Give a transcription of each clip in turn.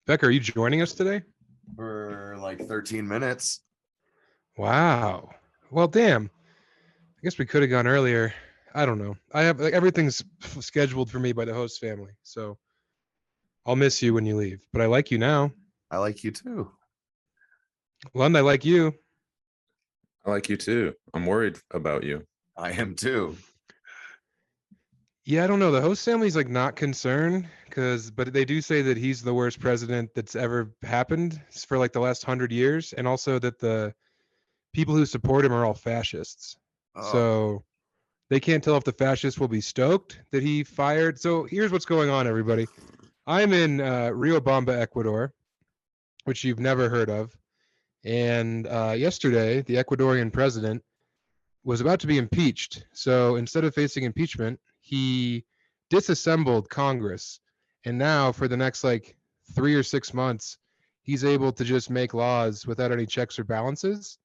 Becker, are you joining us today? For like 13 minutes. Wow. Well, damn. I guess we could have gone earlier. I don't know. I have everything's scheduled for me by the host family, so I'll miss you when you leave. But I like you now. I like you too. Lund, I like you. I like you too. I'm worried about you. I am too. Yeah, I don't know. The host family's like not concerned but they do say that he's the worst president that's ever happened for like the last 100 years, and also that the people who support him are all fascists. Oh. So they can't tell if the fascists will be stoked that he fired. So here's what's going on, everybody. I'm in Riobamba, Ecuador, which you've never heard of. And yesterday, the Ecuadorian president was about to be impeached. So instead of facing impeachment, he disassembled Congress. And now for the next like 3 or 6 months, he's able to just make laws without any checks or balances.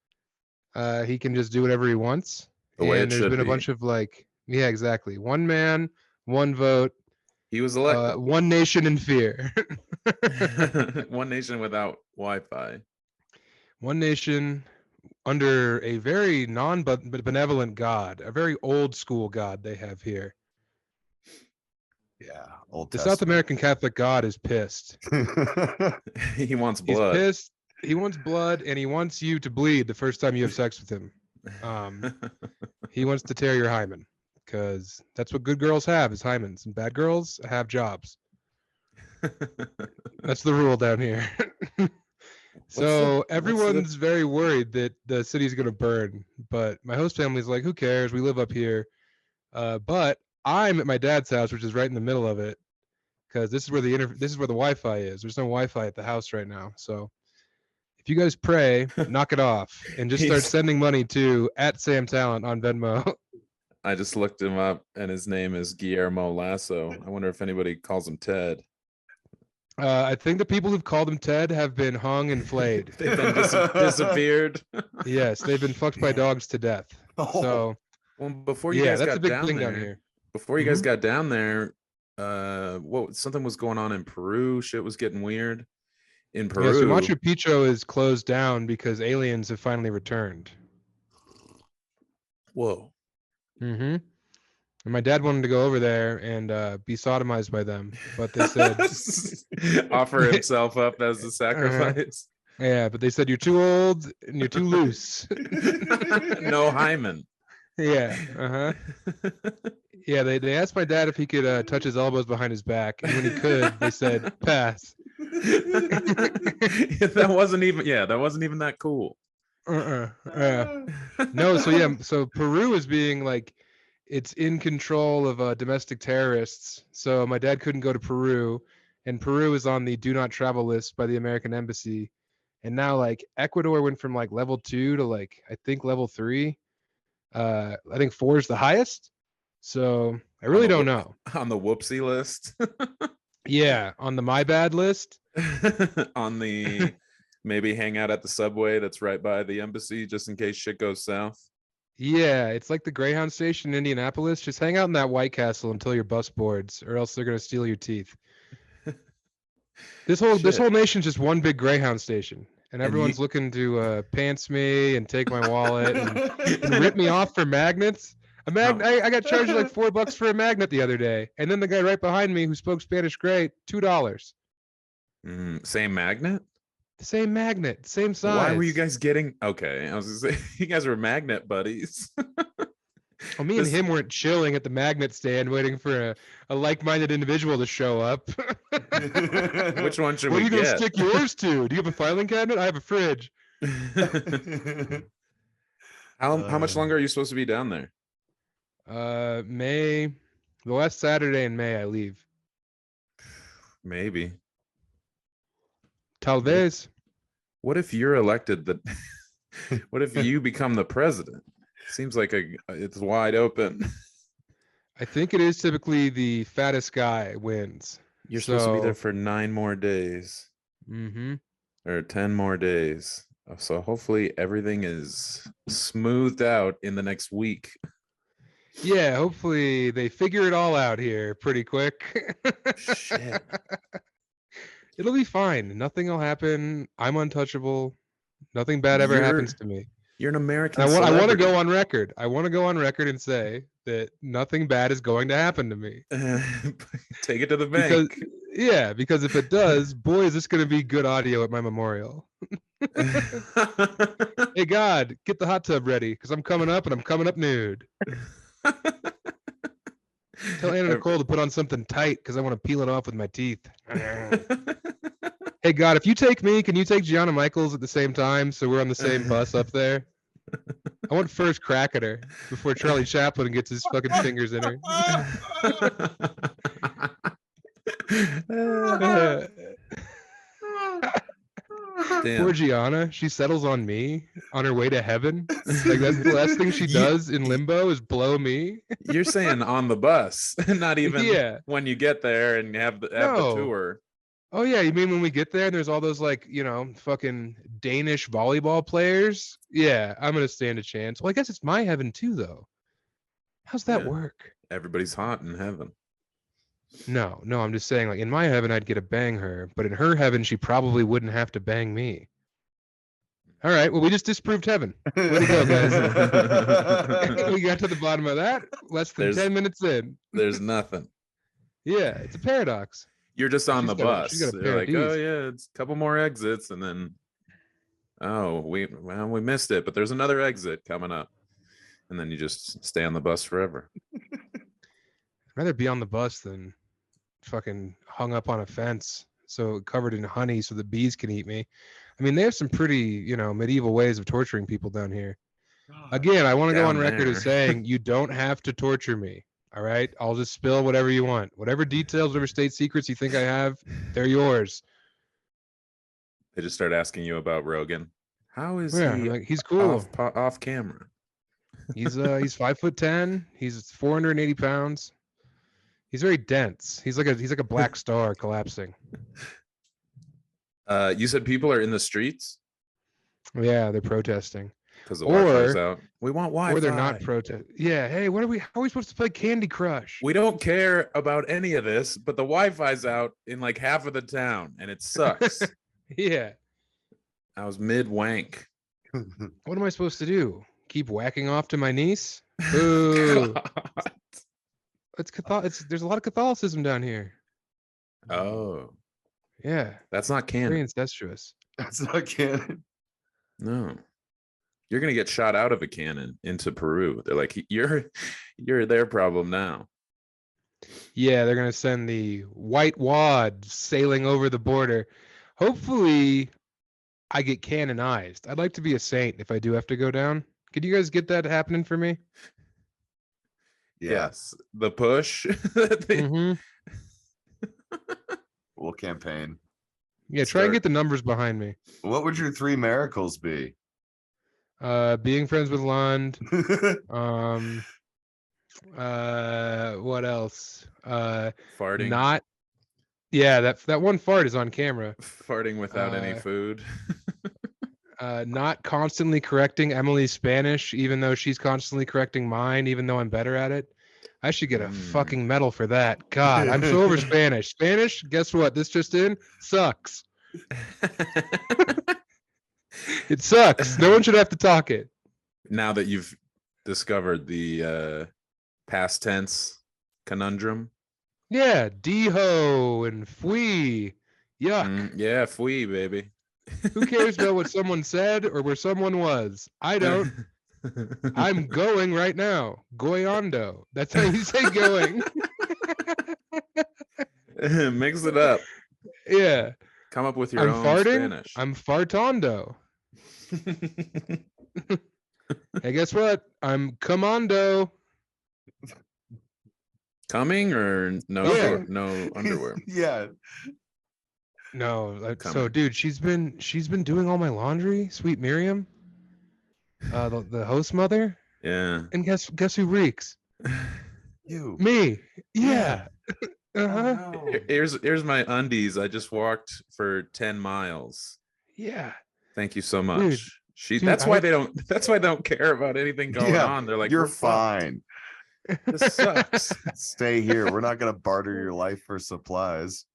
He can just do whatever he wants. The way And it there's should been a be. bunch of like, yeah, exactly. One man, one vote, He was elected. one nation in fear. One nation without Wi-Fi. One nation under a very non-benevolent God, a very old school God they have here. Yeah, Old The Testament. South American Catholic God is pissed. He wants He's blood. pissed. He wants blood, and he wants you to bleed the first time you have sex with him. He wants to tear your hymen, because that's what good girls have, is hymens, and bad girls have jobs. That's the rule down here. So everyone's very worried that the city's going to burn, but my host family's like, who cares? We live up here. But I'm at my dad's house, which is right in the middle of it, because this is where the Wi-Fi is. There's no Wi-Fi at the house right now. So if you guys pray, knock it off and just start sending money to @SamTalent on Venmo. I just looked him up, and his name is Guillermo Lasso. I wonder if anybody calls him Ted. I think the people who've called him Ted have been hung and flayed. They've been disappeared. Yes, they've been fucked by dogs to death. So, well, before you guys that's got a big down thing there, down here. Before you guys got down there, something was going on in Peru. Shit was getting weird in Peru. Yeah, so Machu Picchu is closed down because aliens have finally returned. Whoa. Mm-hmm. And my dad wanted to go over there and be sodomized by them, but they said offer himself up as a sacrifice. Yeah, but they said you're too old and you're too loose. No hymen. Yeah. Yeah, they asked my dad if he could touch his elbows behind his back, and when he could, they said pass. That wasn't even that cool. No, so Peru is being like, it's in control of domestic terrorists. So my dad couldn't go to Peru, and Peru is on the do not travel list by the American embassy. And now like Ecuador went from like level 2 to like I think level 3. I think 4 is the highest. So I really don't know. On the whoopsie list. Yeah, on the my bad list. On the maybe hang out at the subway that's right by the embassy just in case shit goes south. Yeah, it's like the Greyhound station in Indianapolis. Just hang out in that White Castle until your bus boards, or else they're gonna steal your teeth. This whole nation's just one big Greyhound station, and everyone's looking to pants me and take my wallet and rip me off for magnets. I got charged like $4 for a magnet the other day, and then the guy right behind me who spoke Spanish great, $2. Same magnet? The same magnet, same size. Why were you guys getting? Okay, I was gonna say you guys were magnet buddies. Well, me and him weren't chilling at the magnet stand waiting for a like-minded individual to show up. Which one should we get? What are you going to stick yours to? Do you have a filing cabinet? I have a fridge. How much longer are you supposed to be down there? May. The last Saturday in May, I leave. Maybe. Tal vez. What if you're elected? What if you become the president? Seems like it's wide open. I think it is typically the fattest guy wins. You're supposed to be there for 9 more days. Mm-hmm. Or 10 more days. So hopefully everything is smoothed out in the next week. Yeah, hopefully they figure it all out here pretty quick. Shit. It'll be fine. Nothing will happen. I'm untouchable. Nothing bad ever happens to me. You're an American And I want to celebrity. go on record. I want to go on record and say that nothing bad is going to happen to me. Take it to the bank. Because if it does, boy, is this going to be good audio at my memorial. Hey, God, get the hot tub ready because I'm coming up and I'm coming up nude. Tell Anna Nicole to put on something tight because I want to peel it off with my teeth. Hey, God, if you take me, can you take Gianna Michaels at the same time so we're on the same bus up there? I want first crack at her before Charlie Chaplin gets his fucking fingers in her. Damn. Poor Gianna, she settles on me on her way to heaven. Like that's the last thing she does in limbo is blow me. You're saying on the bus, not even when you get there and have the tour. Oh yeah, you mean when we get there and there's all those like, fucking Danish volleyball players? Yeah, I'm gonna stand a chance. Well, I guess it's my heaven too, though. How's that work? Everybody's hot in heaven. No, I'm just saying, like in my heaven, I'd get to bang her, but in her heaven, she probably wouldn't have to bang me. All right, well, we just disproved heaven. Way to go, guys. We got to the bottom of that. Less than 10 minutes in. There's nothing. Yeah, it's a paradox. You're just on the bus. You're like, oh yeah, it's a couple more exits, and then we missed it, but there's another exit coming up, and then you just stay on the bus forever. I'd rather be on the bus than fucking hung up on a fence, so covered in honey, so the bees can eat me. I mean, they have some pretty, medieval ways of torturing people down here. Again, I want to go on record as saying you don't have to torture me. All right, I'll just spill whatever you want, whatever details, whatever state secrets you think I have, they're yours. They just start asking you about Rogan. How is he? Like, he's cool off camera. He's 5'10". He's 480 pounds. He's very dense. He's like a black star collapsing. You said people are in the streets? Yeah, they're protesting. Because the Wi-Fi's out. We want Wi-Fi. Or they're not protesting. Yeah. Hey, how are we supposed to play Candy Crush? We don't care about any of this, but the Wi-Fi's out in like half of the town, and it sucks. Yeah. I was mid-wank. What am I supposed to do? Keep whacking off to my niece? Ooh. There's a lot of Catholicism down here. Oh. Yeah. That's not canon. Very incestuous. That's not canon. No. You're gonna get shot out of a cannon into Peru. They're like, you're their problem now. Yeah, they're gonna send the white wad sailing over the border. Hopefully, I get canonized. I'd like to be a saint if I do have to go down. Could you guys get that happening for me? Yes, the push. Mm-hmm. We'll campaign. Yeah, try and get the numbers behind me. What would your 3 miracles be? Being friends with Lund. What else? Farting. That one fart is on camera. Farting without any food. Not constantly correcting Emily's Spanish, even though she's constantly correcting mine, even though I'm better at it. I should get a fucking medal for that. God, I'm so over Spanish. Spanish, guess what? This just in, sucks. It sucks. No one should have to talk it. Now that you've discovered the past tense conundrum. Yeah, dijo and fui. Yuck. Yeah, fui, baby. Who cares about what someone said or where someone was? I don't. I'm going right now. Goyando. That's how you say going. Mix it up. Yeah. Come up with your own Spanish. I'm fartando. Hey, guess what? I'm commando. Coming or no? No underwear. Yeah. No. So, dude, she's been doing all my laundry. Sweet Miriam, the host mother. Yeah. And guess who reeks? You. Me. Yeah. Uh-huh. Oh, no. Here's my undies. I just walked for 10 miles. Yeah. Thank you so much. Dude, that's why they don't care about anything going on. They're like, you're fine. This sucks. Stay here. We're not gonna barter your life for supplies.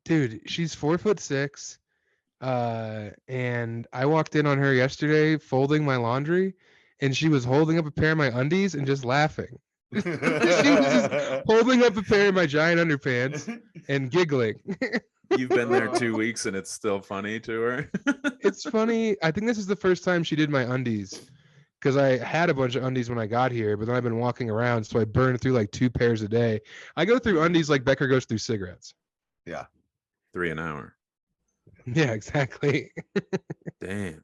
Dude, she's 4'6". And I walked in on her yesterday folding my laundry, and she was holding up a pair of my undies and just laughing. She was just holding up a pair of my giant underpants and giggling. You've been there 2 weeks and it's still funny to her. It's funny. I think this is the first time she did my undies, because I had a bunch of undies when I got here, but then I've been walking around, so I burned through like 2 pairs a day. I go through undies like Becker goes through cigarettes. Yeah. 3 an hour. Yeah, exactly. Damn.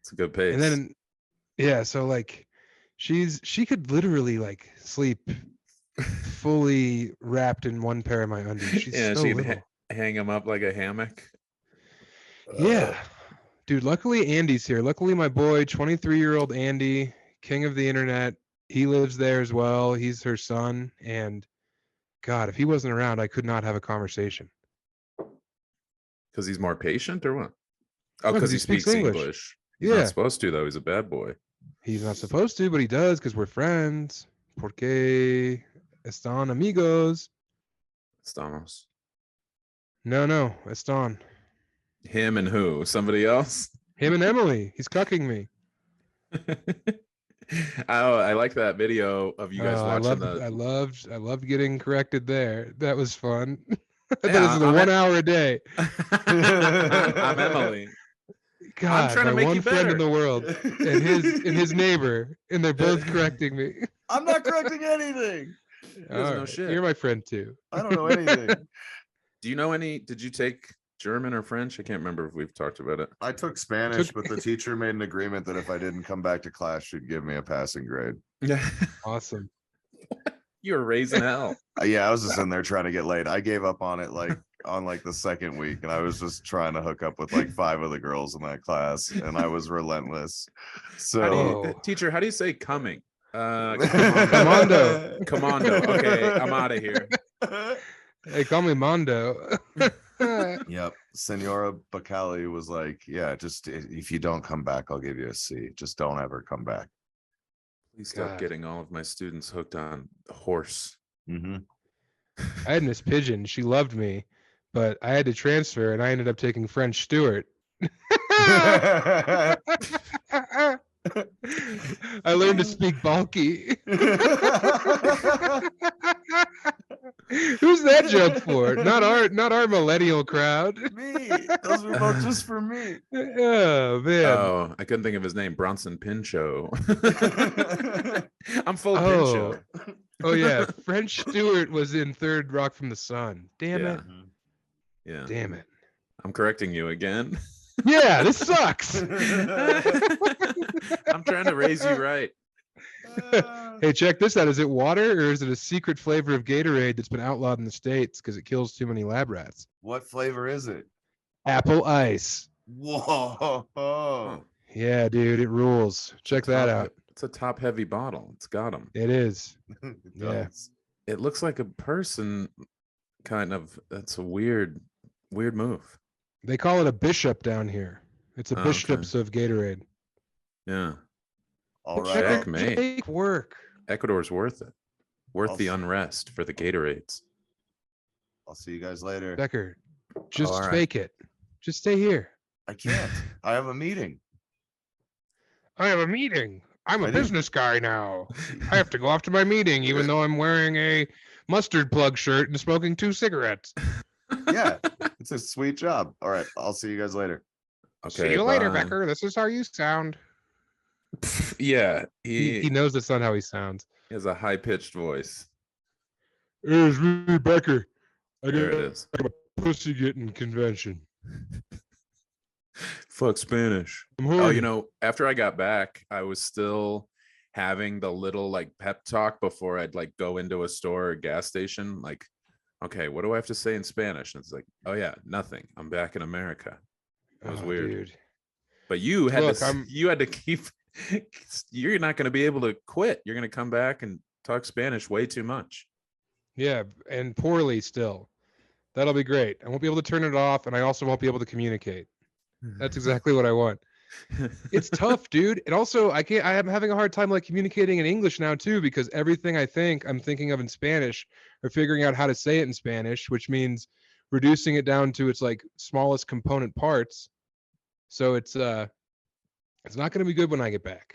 It's a good pace. And then, yeah, so like she could literally like sleep fully wrapped in one pair of my undies. She's yeah, so she'd little. hang him up like a hammock. Yeah. Dude, luckily Andy's here. Luckily my boy, 23-year-old Andy, king of the internet, he lives there as well. He's her son. And God, if he wasn't around, I could not have a conversation. Because he's more patient or what? Oh, No, because he speaks English. He's Yeah. not supposed to, though. He's a bad boy. He's not supposed to, but he does because we're friends. Porque están amigos. Estamos. No, están. Him and who? Somebody else? Him and Emily. He's cucking me. Oh, I like that video of you guys watching I loved getting corrected there. That was fun. Yeah, That is the 1 hour a day. I'm Emily. God, trying to my make one you friend better. in the world, and his neighbor, and they're both correcting me. I'm not correcting anything. doesn't know All shit. You're my friend too. I don't know anything. Do you know any? Did you take German or French? I can't remember if we've talked about it. I took Spanish, but the teacher made an agreement that if I didn't come back to class, she'd give me a passing grade. Yeah. Awesome. You were raising hell. Yeah, I was just in there trying to get laid. I gave up on it on the second week, and I was just trying to hook up with like 5 of the girls in that class, and I was relentless. So, Teacher, how do you say coming? Commando. Commando. Okay, I'm out of here. Hey, call me Mondo. Yep. Senora Bacali was like, yeah, just if you don't come back, I'll give you a C. Just don't ever come back. Please stop God. getting all of my students hooked on horse. Mm-hmm. I had Miss Pigeon. She loved me, but I had to transfer, and I ended up taking French Stewart. I learned to speak bulky. Who's that joke for? Not our millennial crowd. Me. Those were both just for me. Oh man. Oh, I couldn't think of his name. Bronson Pinchot. I'm full of Oh. Pinchot. Oh yeah, French Stewart was in Third Rock from the Sun. Damn Yeah. it. Yeah. Damn it. I'm correcting you again. Yeah, this sucks. I'm trying to raise you right. Hey, check this out. Is it water or is it a secret flavor of Gatorade that's been outlawed in the States because it kills too many lab rats? What flavor is it? Apple ice. Whoa. Yeah, dude, it rules. Check that out. It's a top heavy bottle. It's got them. It is. It Yeah. does. It looks like a person kind of. That's a weird move. They call it a bishop down here. It's a Oh, bishops of Gatorade. Yeah. All Check right. it- Checkmate. Take work. Ecuador's worth it. Worth the I'll- unrest for the Gatorades. I'll see you guys later. Becker, just All right. fake it. Just stay here. I can't. I have a meeting. I have a meeting. I'm I a do. business guy now. I have to go off to my meeting, even though I'm wearing a mustard plug shirt and smoking 2 cigarettes. Yeah. It's a sweet job. All right. I'll see you guys later. Okay. See you later, bye. Becker. This is how you sound. Yeah, He he knows that's not how he sounds. has a high pitched voice. It's me, Becker. I There it got is. a pussy getting convention. Fuck Spanish. I'm Oh, horny. you know, after I got back, I was still having the little like pep talk before I'd like go into a store or gas station. Like, okay, what do I have to say in Spanish? And it's like, oh yeah, nothing. I'm back in America. It was Oh, weird. dude. But you had Look, to you had to keep you're not going to be able to quit. You're going to come back and talk Spanish way too much. Yeah, and poorly still. That'll be great. I won't be able to turn it off, and I also won't be able to communicate. That's exactly what I want. It's tough, dude. And also, I'm having a hard time like communicating in English now too, because everything I think I'm thinking of in Spanish or figuring out how to say it in Spanish, which means reducing it down to its like smallest component parts. So it's not going to be good when I get back.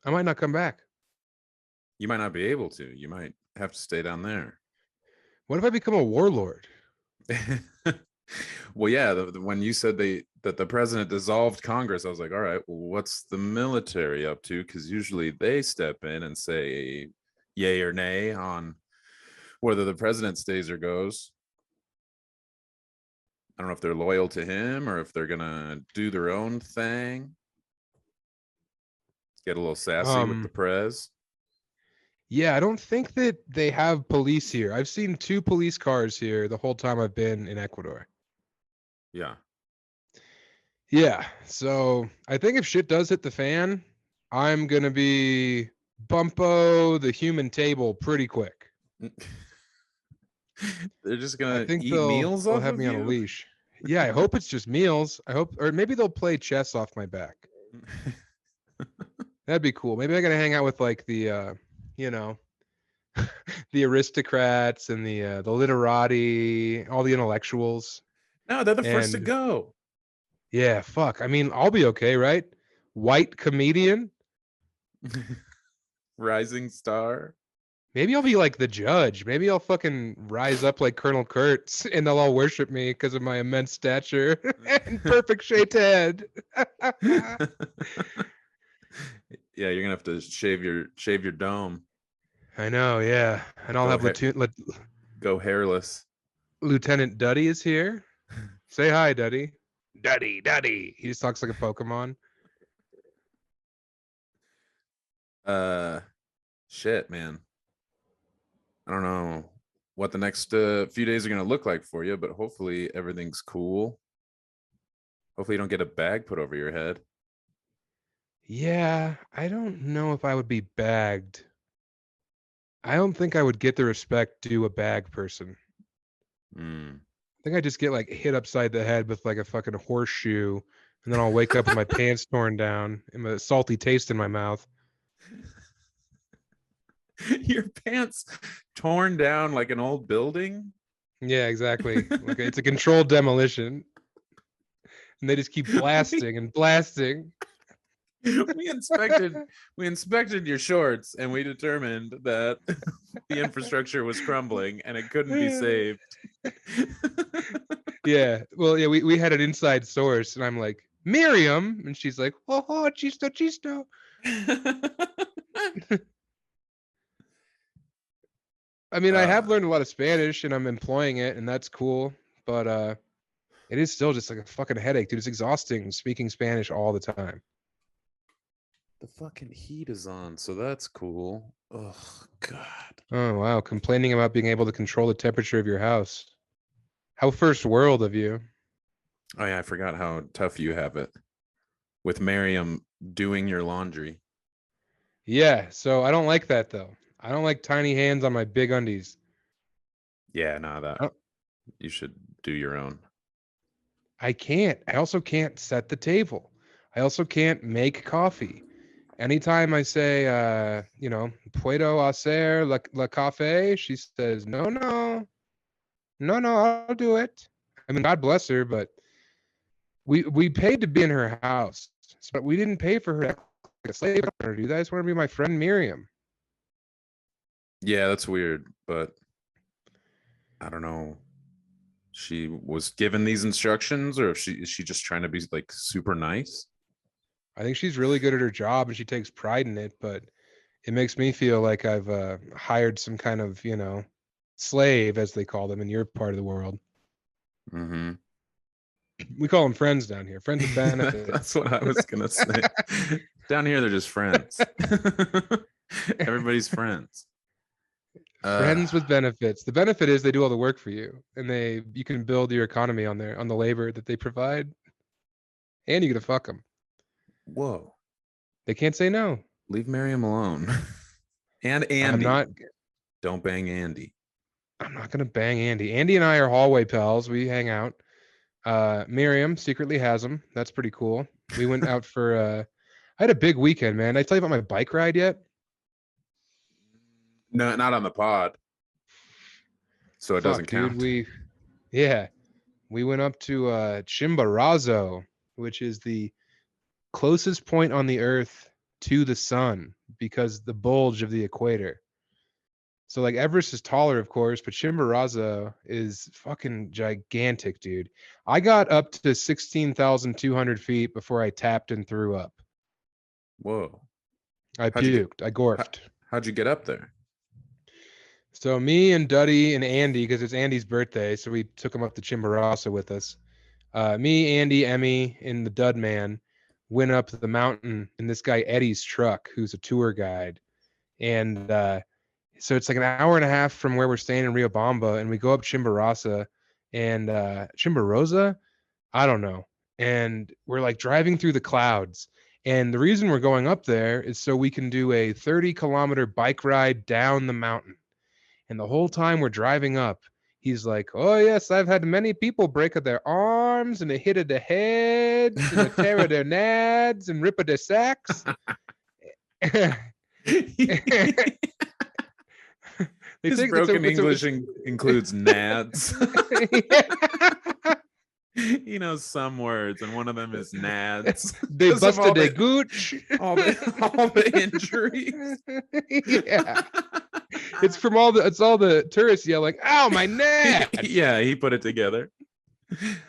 I might not come back. You might not be able to. You might have to stay down there. What if I become a warlord? Well, yeah, when you said that the president dissolved Congress, I was like, all right, well, what's the military up to? Because usually they step in and say yay or nay on whether the president stays or goes. I don't know if they're loyal to him or if they're gonna do their own thing. Get a little sassy with the prez. Yeah, I don't think that they have police here. I've seen 2 police cars here the whole time I've been in Ecuador. Yeah. Yeah, so I think if shit does hit the fan, I'm gonna be bumpo the human table pretty quick. They're just I gonna think eat meals they'll off have of me on a you? leash. Yeah, I hope it's just meals. I hope, or maybe they'll play chess off my back. That'd be cool. Maybe I gotta hang out with like the, you know, the aristocrats and the literati, all the intellectuals. No, they're the first to And go. yeah, fuck. I mean, I'll be okay, right? White comedian. Rising star. Maybe I'll be like the judge. Maybe I'll fucking rise up like Colonel Kurtz and they'll all worship me because of my immense stature and perfect shaped head. Yeah, you're gonna have to shave your dome. I know, yeah. And I'll have Go hairless. Lieutenant Duddy is here. Say hi, Duddy. Duddy. He just talks like a Pokemon. Shit, man. I don't know what the next few days are gonna look like for you, but hopefully everything's cool. Hopefully you don't get a bag put over your head. Yeah, I don't know if I would be bagged. I don't think I would get the respect due a bag person. I think I just get like hit upside the head with like a fucking horseshoe, and then I'll wake up with my pants torn down and a salty taste in my mouth. Your pants torn down like an old building? Yeah, exactly. Like it's a controlled demolition. And they just keep blasting and blasting. We inspected your shorts and we determined that the infrastructure was crumbling and it couldn't be saved. Yeah. Well, yeah, we had an inside source and I'm like, Miriam, and she's like, oh, chisto. I mean, I have learned a lot of Spanish and I'm employing it and that's cool, but it is still just like a fucking headache, dude. It's exhausting speaking Spanish all the time. The fucking heat is on, so that's cool. Oh God. Oh wow, complaining about being able to control the temperature of your house. How first world of you. Oh yeah, I forgot how tough you have it with Miriam doing your laundry. Yeah, so I don't like that though. I don't like tiny hands on my big undies. Yeah, no, you should do your own. I can't. I also can't set the table. I also can't make coffee. Anytime I say, puedo hacer la café, she says, no, I'll do it. I mean, God bless her, but we paid to be in her house, but we didn't pay for her to act like a slave. I don't want to do that. I just want to be my friend Miriam. Yeah, that's weird, but I don't know. She was given these instructions, or if is she just trying to be like super nice? I think she's really good at her job and she takes pride in it, but it makes me feel like I've hired some kind of, slave, as they call them in your part of the world. Mm-hmm. We call them friends down here. Friends with benefits. That's what I was gonna say. Down here, they're just friends. Everybody's friends. Friends with benefits. The benefit is they do all the work for you, and you can build your economy on the labor that they provide, and you get to fuck them. Whoa! They can't say no. Leave Miriam alone. And Andy. Don't bang Andy. I'm not gonna bang Andy. Andy and I are hallway pals. We hang out. Miriam secretly has him. That's pretty cool. We went out for. I had a big weekend, man. Did I tell you about my bike ride yet? No, not on the pod. So it doesn't count. Dude, We went up to Chimborazo, which is the closest point on the Earth to the sun because the bulge of the equator. So like Everest is taller, of course, but Chimborazo is fucking gigantic, dude. I got up to 16,200 feet before I tapped and threw up. Whoa. I puked. I gorfed. How'd you get up there? So me and Duddy and Andy, because it's Andy's birthday, so we took him up to Chimborazo with us. Me, Andy, Emmy, and the Dud Man went up the mountain in this guy Eddie's truck, who's a tour guide. And so it's like an hour and a half from where we're staying in Riobamba, and we go up Chimborazo and Chimborazo, I don't know. And we're like driving through the clouds. And the reason we're going up there is so we can do a 30-kilometer bike ride down the mountain. And the whole time we're driving up, he's like, "Oh yes, I've had many people break of their arms and a hit of the heads and a tear of their nads and rip of their sacks." His broken English includes nads. He knows some words, and one of them is nads. They busted a gooch. All the injuries. Yeah. It's from all the tourists yelling, "Ow, my nads!" Yeah, he put it together.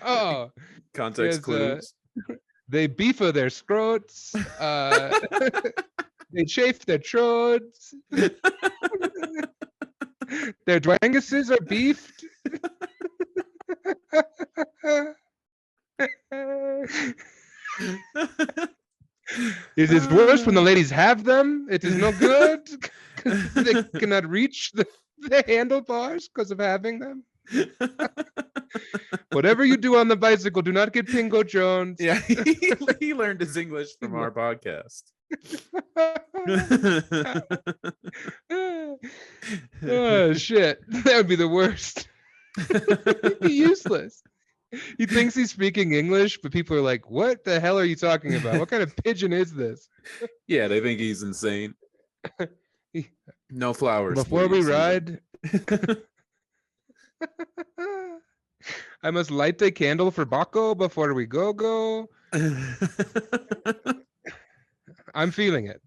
Oh, context clues. They beefa their scrotes. They chafe their trods. Their dwanguses are beefed. It is worse when the ladies have them. It is no good. They cannot reach the handlebars because of having them. Whatever you do on the bicycle, do not get Pingo Jones. Yeah, he learned his English from our podcast. Oh shit, that would be the worst. He'd be useless. He thinks he's speaking English, but people are like, "What the hell are you talking about? What kind of pigeon is this?" Yeah, they think he's insane. No flowers before we ride. I must light a candle for Baco before we go. I'm feeling it.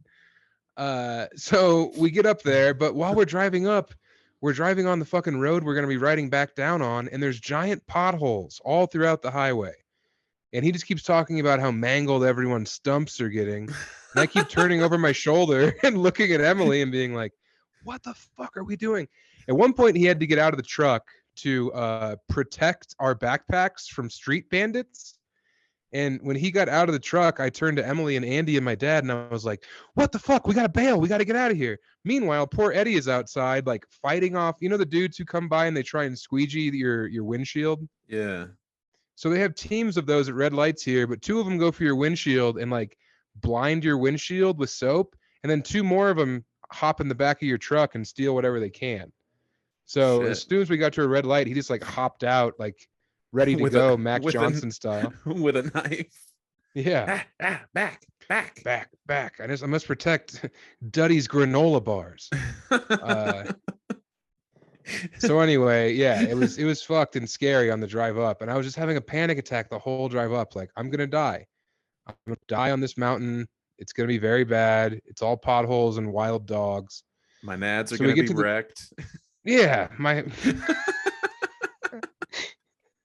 So we get up there, but while we're driving up, we're driving on the fucking road we're going to be riding back down on, and there's giant potholes all throughout the highway. And he just keeps talking about how mangled everyone's stumps are getting. And I keep turning over my shoulder and looking at Emily and being like, "What the fuck are we doing?" At one point, he had to get out of the truck to protect our backpacks from street bandits. And when he got out of the truck, I turned to Emily and Andy and my dad, and I was like, "What the fuck? We got to bail. We got to get out of here." Meanwhile, poor Eddie is outside, like fighting off, you know, the dudes who come by and they try and squeegee your windshield? Yeah. So they have teams of those at red lights here, but two of them go for your windshield and like blind your windshield with soap. And then two more of them hop in the back of your truck and steal whatever they can. So as soon as we got to a red light, he just like hopped out, like ready to go, Mac Johnson style. With a knife. Yeah. Back. I must protect Duddy's granola bars. So anyway, yeah, it was fucked and scary on the drive up. And I was just having a panic attack the whole drive up. Like, I'm going to die. I'm going to die on this mountain. It's going to be very bad. It's all potholes and wild dogs. My nads are going to be wrecked. Yeah,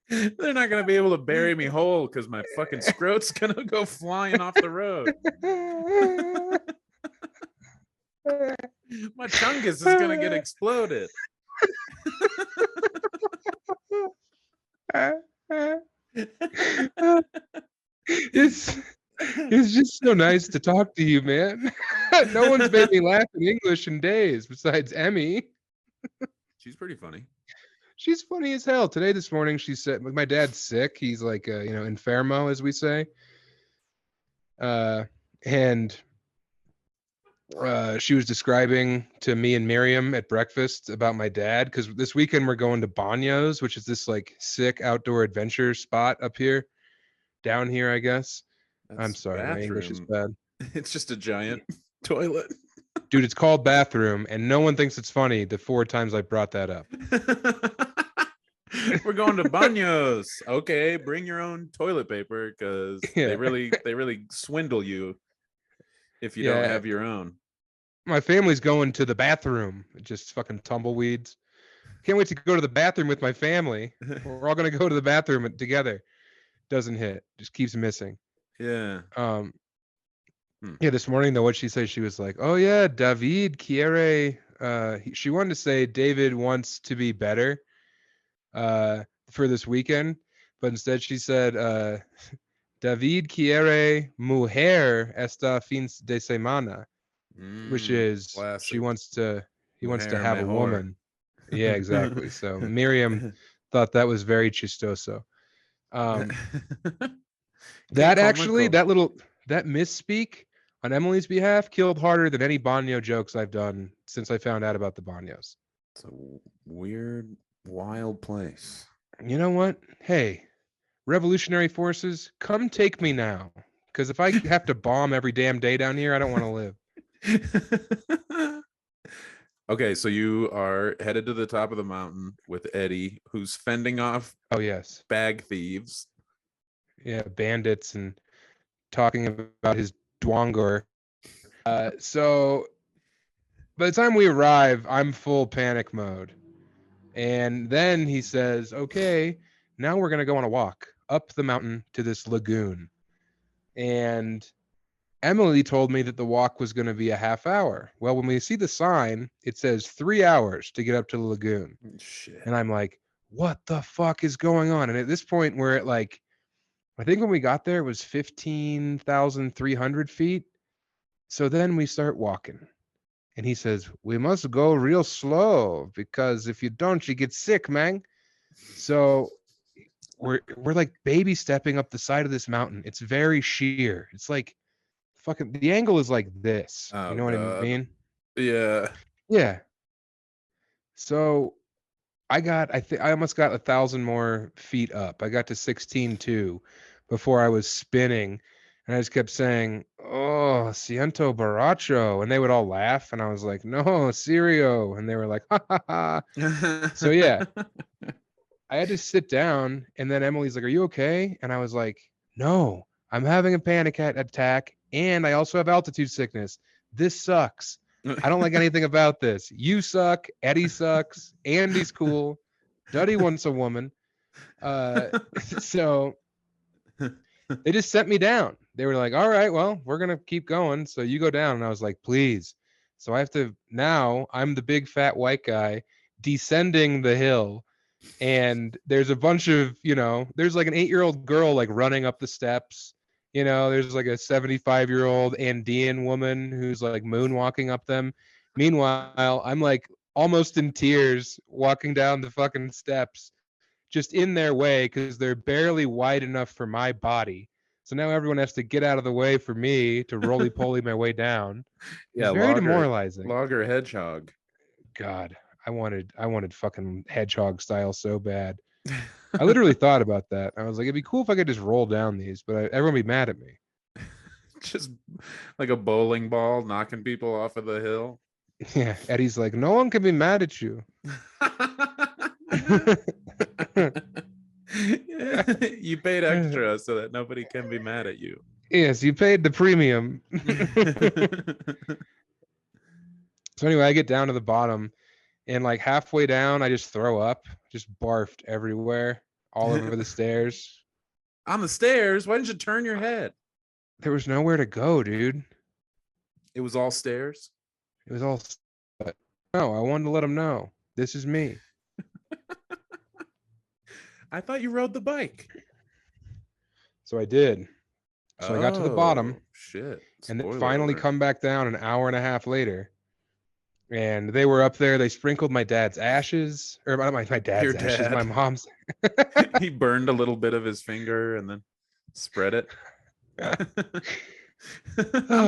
they're not going to be able to bury me whole because my fucking scrote's going to go flying off the road. My chungus is going to get exploded. It's just so nice to talk to you, man. No one's made me laugh in English in days besides Emmy. She's pretty funny. She's funny as hell. This morning, she said, my dad's sick. He's like, infermo, as we say. And she was describing to me and Miriam at breakfast about my dad, because this weekend we're going to Baños, which is this like sick outdoor adventure spot up here, down here, I guess. I'm sorry, my English is bad. It's just a giant toilet. Dude, it's called Bathroom, and no one thinks it's funny the 4 times I brought that up. We're going to baños. Okay, bring your own toilet paper because they really swindle you if you don't have your own. My family's going to the bathroom. Just fucking tumbleweeds. Can't wait to go to the bathroom with my family. We're all gonna go to the bathroom together. Doesn't hit. Just keeps missing. Yeah. Yeah, this morning though, what she said, she was like, "Oh yeah, David quiere." She wanted to say David wants to be better for this weekend, but instead she said David quiere mujer esta fin de semana, which is classic. he wants to Mujer have mejor. a woman. Yeah, exactly. So Miriam thought that was very chistoso. That actually, that misspeak on Emily's behalf killed harder than any baño jokes I've done since I found out about the baños. It's a weird, wild place. You know what? Hey, revolutionary forces, come take me now. Because if I have to bomb every damn day down here, I don't want to live. Okay, so you are headed to the top of the mountain with Eddie, who's fending off bag thieves. Yeah, bandits, and talking about his dwangor. So by the time we arrive, I'm full panic mode. And then he says, okay, now we're going to go on a walk up the mountain to this lagoon. And Emily told me that the walk was going to be a half hour. Well, when we see the sign, it says 3 hours to get up to the lagoon. Shit. And I'm like, what the fuck is going on? And at this point, we're at like, I think when we got there, it was 15,300 feet. So then we start walking. And he says, we must go real slow because if you don't, you get sick, man. So we're like baby stepping up the side of this mountain. It's very sheer. It's like fucking, the angle is like this. You know what I mean? Yeah. Yeah. So I almost got 1,000 more feet up. I got to 16.2 before I was spinning. And I just kept saying, oh, siento borracho. And they would all laugh. And I was like, no, serio. And they were like, ha, ha, ha. So, yeah, I had to sit down. And then Emily's like, are you okay? And I was like, no, I'm having a panic attack. And I also have altitude sickness. This sucks. I don't like anything about this. You suck. Eddie sucks. Andy's cool. Duddy wants a woman. So they just sent me down. They were like, all right, well, we're going to keep going. So you go down. And I was like, please. So I have to, now I'm the big fat white guy descending the hill. And there's a bunch of, there's like an 8-year-old girl like running up the steps. There's like a 75-year-old Andean woman who's like moonwalking up them. Meanwhile, I'm like almost in tears walking down the fucking steps, just in their way because they're barely wide enough for my body. So now everyone has to get out of the way for me to roly-poly my way down. It's very demoralizing. Logger hedgehog. God, I wanted fucking hedgehog style so bad. I literally thought about that. I was like, it'd be cool if I could just roll down these, but everyone would be mad at me. Just like a bowling ball knocking people off of the hill. Yeah, Eddie's like, no one can be mad at you. You paid extra so that nobody can be mad at you. Yes, you paid the premium. So anyway, I get down to the bottom, and like halfway down, I just throw up, just barfed everywhere, all over the stairs. On the stairs? Why didn't you turn your head? There was nowhere to go, dude. It was all stairs? It was all. No, I wanted to let them know. This is me. I thought you rode the bike. So I did. So I got to the bottom. Shit. And then finally come back down an hour and a half later. And they were up there. They sprinkled my dad's ashes. Or not my dad's ashes, my mom's. He burned a little bit of his finger and then spread it. I'm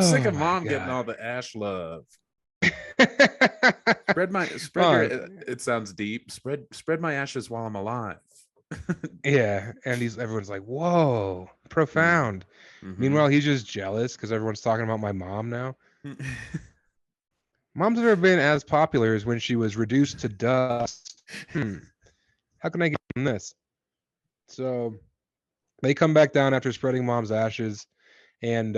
sick of mom getting all the ash love. It sounds deep. Spread my ashes while I'm alive. Yeah, and everyone's like, whoa, profound. Mm-hmm. Meanwhile, he's just jealous because everyone's talking about my mom now. Mom's never been as popular as when she was reduced to dust. How can I get on this. So they come back down after spreading mom's ashes, and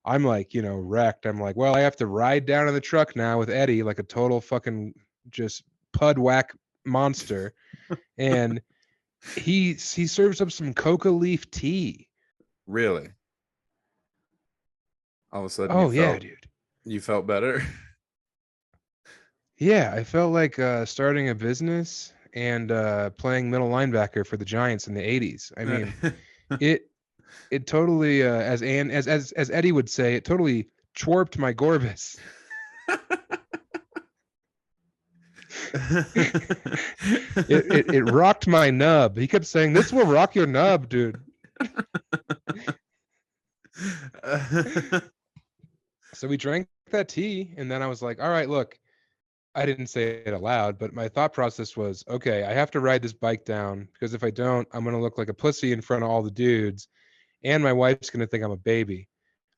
I'm like, wrecked. I'm like, well, I have to ride down in the truck now with Eddie like a total fucking just pud whack monster. And he serves up some coca leaf tea. Really? All of a sudden Oh yeah, dude. you felt better? Yeah, I felt like starting a business and playing middle linebacker for the Giants in the 80s. I mean, it totally as Eddie would say, it totally chwarped my Gorbis. it rocked my nub. He kept saying, "This will rock your nub, dude." So we drank that tea, and then I was like, "All right, look." I didn't say it aloud, but my thought process was, okay, I have to ride this bike down because if I don't, I'm going to look like a pussy in front of all the dudes, and my wife's going to think I'm a baby.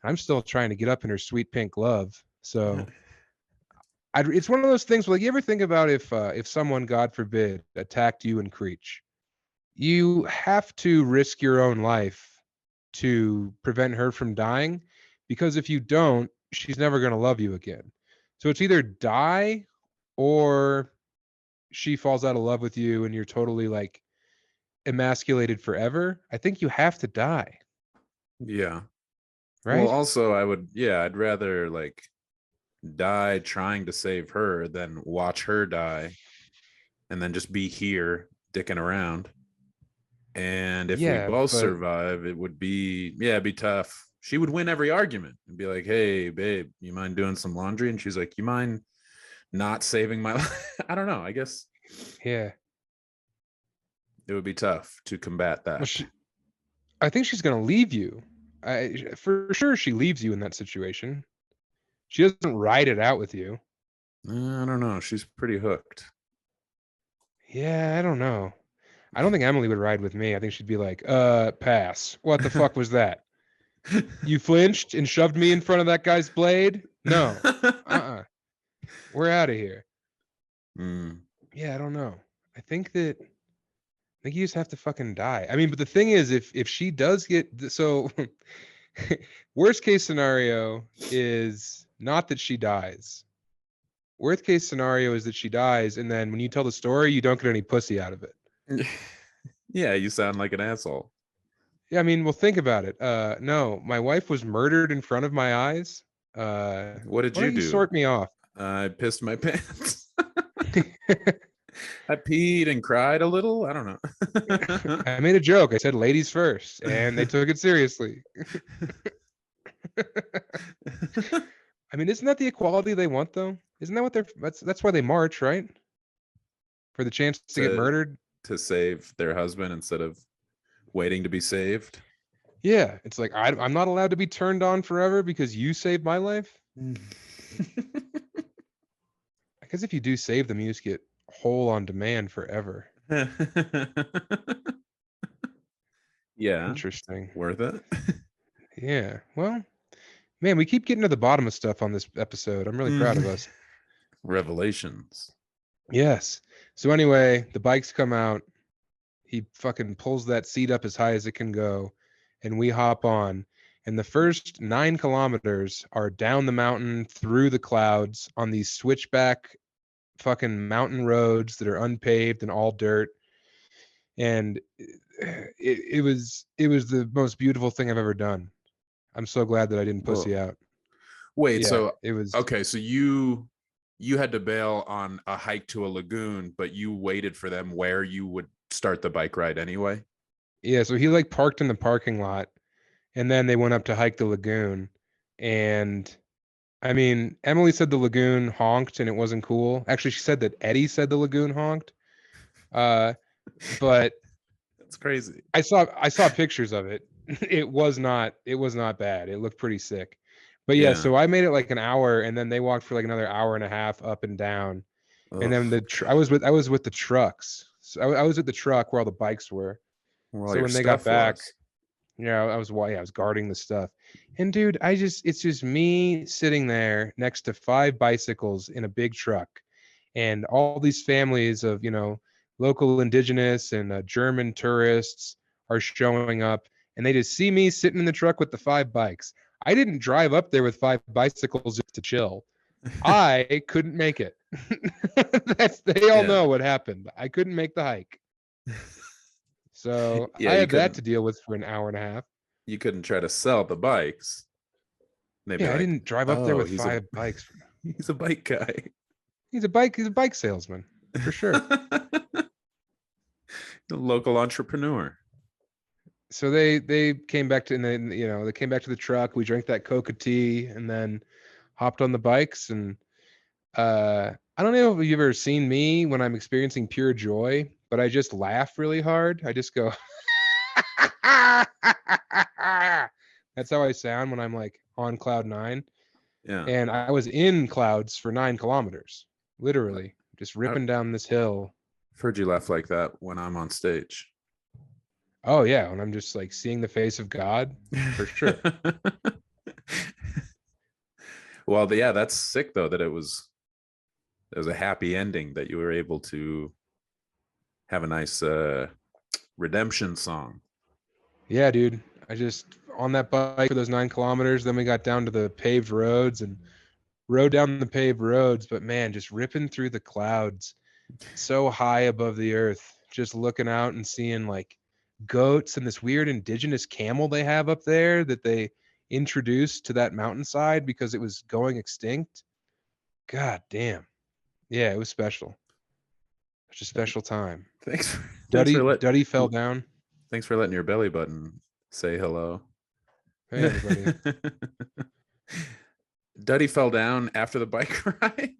I'm still trying to get up in her sweet pink glove. So it's one of those things where, like, you ever think about if someone, God forbid, attacked you in Creech, you have to risk your own life to prevent her from dying, because if you don't, she's never going to love you again. So it's either die or she falls out of love with you and you're totally like emasculated forever. I think you have to die. Yeah. Right? Well, also I'd rather like die trying to save her than watch her die and then just be here dicking around. And if we both survive, it would be, it'd be tough. She would win every argument and be like, "Hey, babe, you mind doing some laundry?" And she's like, "You mind not saving my life?" I don't know. I guess. Yeah. It would be tough to combat that. Well, I think she's going to leave you. For sure, she leaves you in that situation. She doesn't ride it out with you. I don't know. She's pretty hooked. Yeah, I don't know. I don't think Emily would ride with me. I think she'd be like, pass. What the fuck was that? You flinched and shoved me in front of that guy's blade? No. We're out of here. Yeah, I don't know. I think you just have to fucking die. I mean, but the thing is, if she does get so worst case scenario is not that she dies. Worst case scenario is that she dies, and then when you tell the story, you don't get any pussy out of it. Yeah, you sound like an asshole. Yeah, I mean, well, think about it. No, my wife was murdered in front of my eyes. What did you do? Sort me off. I pissed my pants. I peed and cried a little. I don't know. I made a joke. I said ladies first, and they took it seriously. I mean, isn't that the equality they want, though? Isn't that what that's why they march, right? For the chance to get murdered? To save their husband instead of waiting to be saved? Yeah, it's like, I'm not allowed to be turned on forever because you saved my life? I guess if you do save them, you just get whole on demand forever. Yeah. Interesting. Worth it? Yeah. Well, man, we keep getting to the bottom of stuff on this episode. I'm really proud of us. Revelations. Yes. So anyway, the bikes come out. He fucking pulls that seat up as high as it can go, and we hop on. And the first 9 kilometers are down the mountain through the clouds on these switchback fucking mountain roads that are unpaved and all dirt. And it was the most beautiful thing I've ever done. I'm so glad that I didn't pussy out. Wait, Yeah, so it was okay. So you had to bail on a hike to a lagoon, but you waited for them where you would start the bike ride anyway? Yeah, so he like parked in the parking lot, and then they went up to hike the lagoon. And I mean, Emily said the lagoon honked and it wasn't cool. Actually, she said that Eddie said the lagoon honked. But that's crazy. I saw pictures of it. It was not bad. It looked pretty sick. But yeah, so I made it like an hour, and then they walked for like another hour and a half up and down. Ugh. And then I was with the trucks. So I was at the truck where all the bikes were. So when they got back, I was guarding the stuff. And dude, it's just me sitting there next to 5 bicycles in a big truck, and all these families of, local indigenous and German tourists are showing up, and they just see me sitting in the truck with the 5 bikes. I didn't drive up there with 5 bicycles just to chill. I couldn't make it. They all know what happened. I couldn't make the hike. So Yeah, I you had that to couldn't deal with for an hour and a half. you couldn't try to sell the bikes. Maybe Yeah, I didn't drive up there with he's 5 bikes. he's a bike guy. He's a bike salesman for sure. A local entrepreneur. So they came back to, and then they came back to the truck. We drank that coca tea and then hopped on the bikes. And I don't know if you've ever seen me when I'm experiencing pure joy, but I just laugh really hard. I just go that's how I sound when I'm like on cloud 9. Yeah. And I was in clouds for 9 kilometers, literally just ripping down this hill. I've heard you laugh like that when I'm on stage. Oh yeah, when I'm just like seeing the face of God, for sure. Well, yeah, that's sick though that it was a happy ending, that you were able to have a nice redemption song. Yeah, dude. I just on that bike for those 9 kilometers. Then we got down to the paved roads and rode down the paved roads. But man, just ripping through the clouds, so high above the earth, just looking out and seeing like goats and this weird indigenous camel they have up there that they introduced to that mountainside because it was going extinct. God damn. Yeah, it was special. It's a special time. Thanks. Duddy fell down. Thanks for letting your belly button say hello. Hey, everybody. Duddy fell down after the bike ride.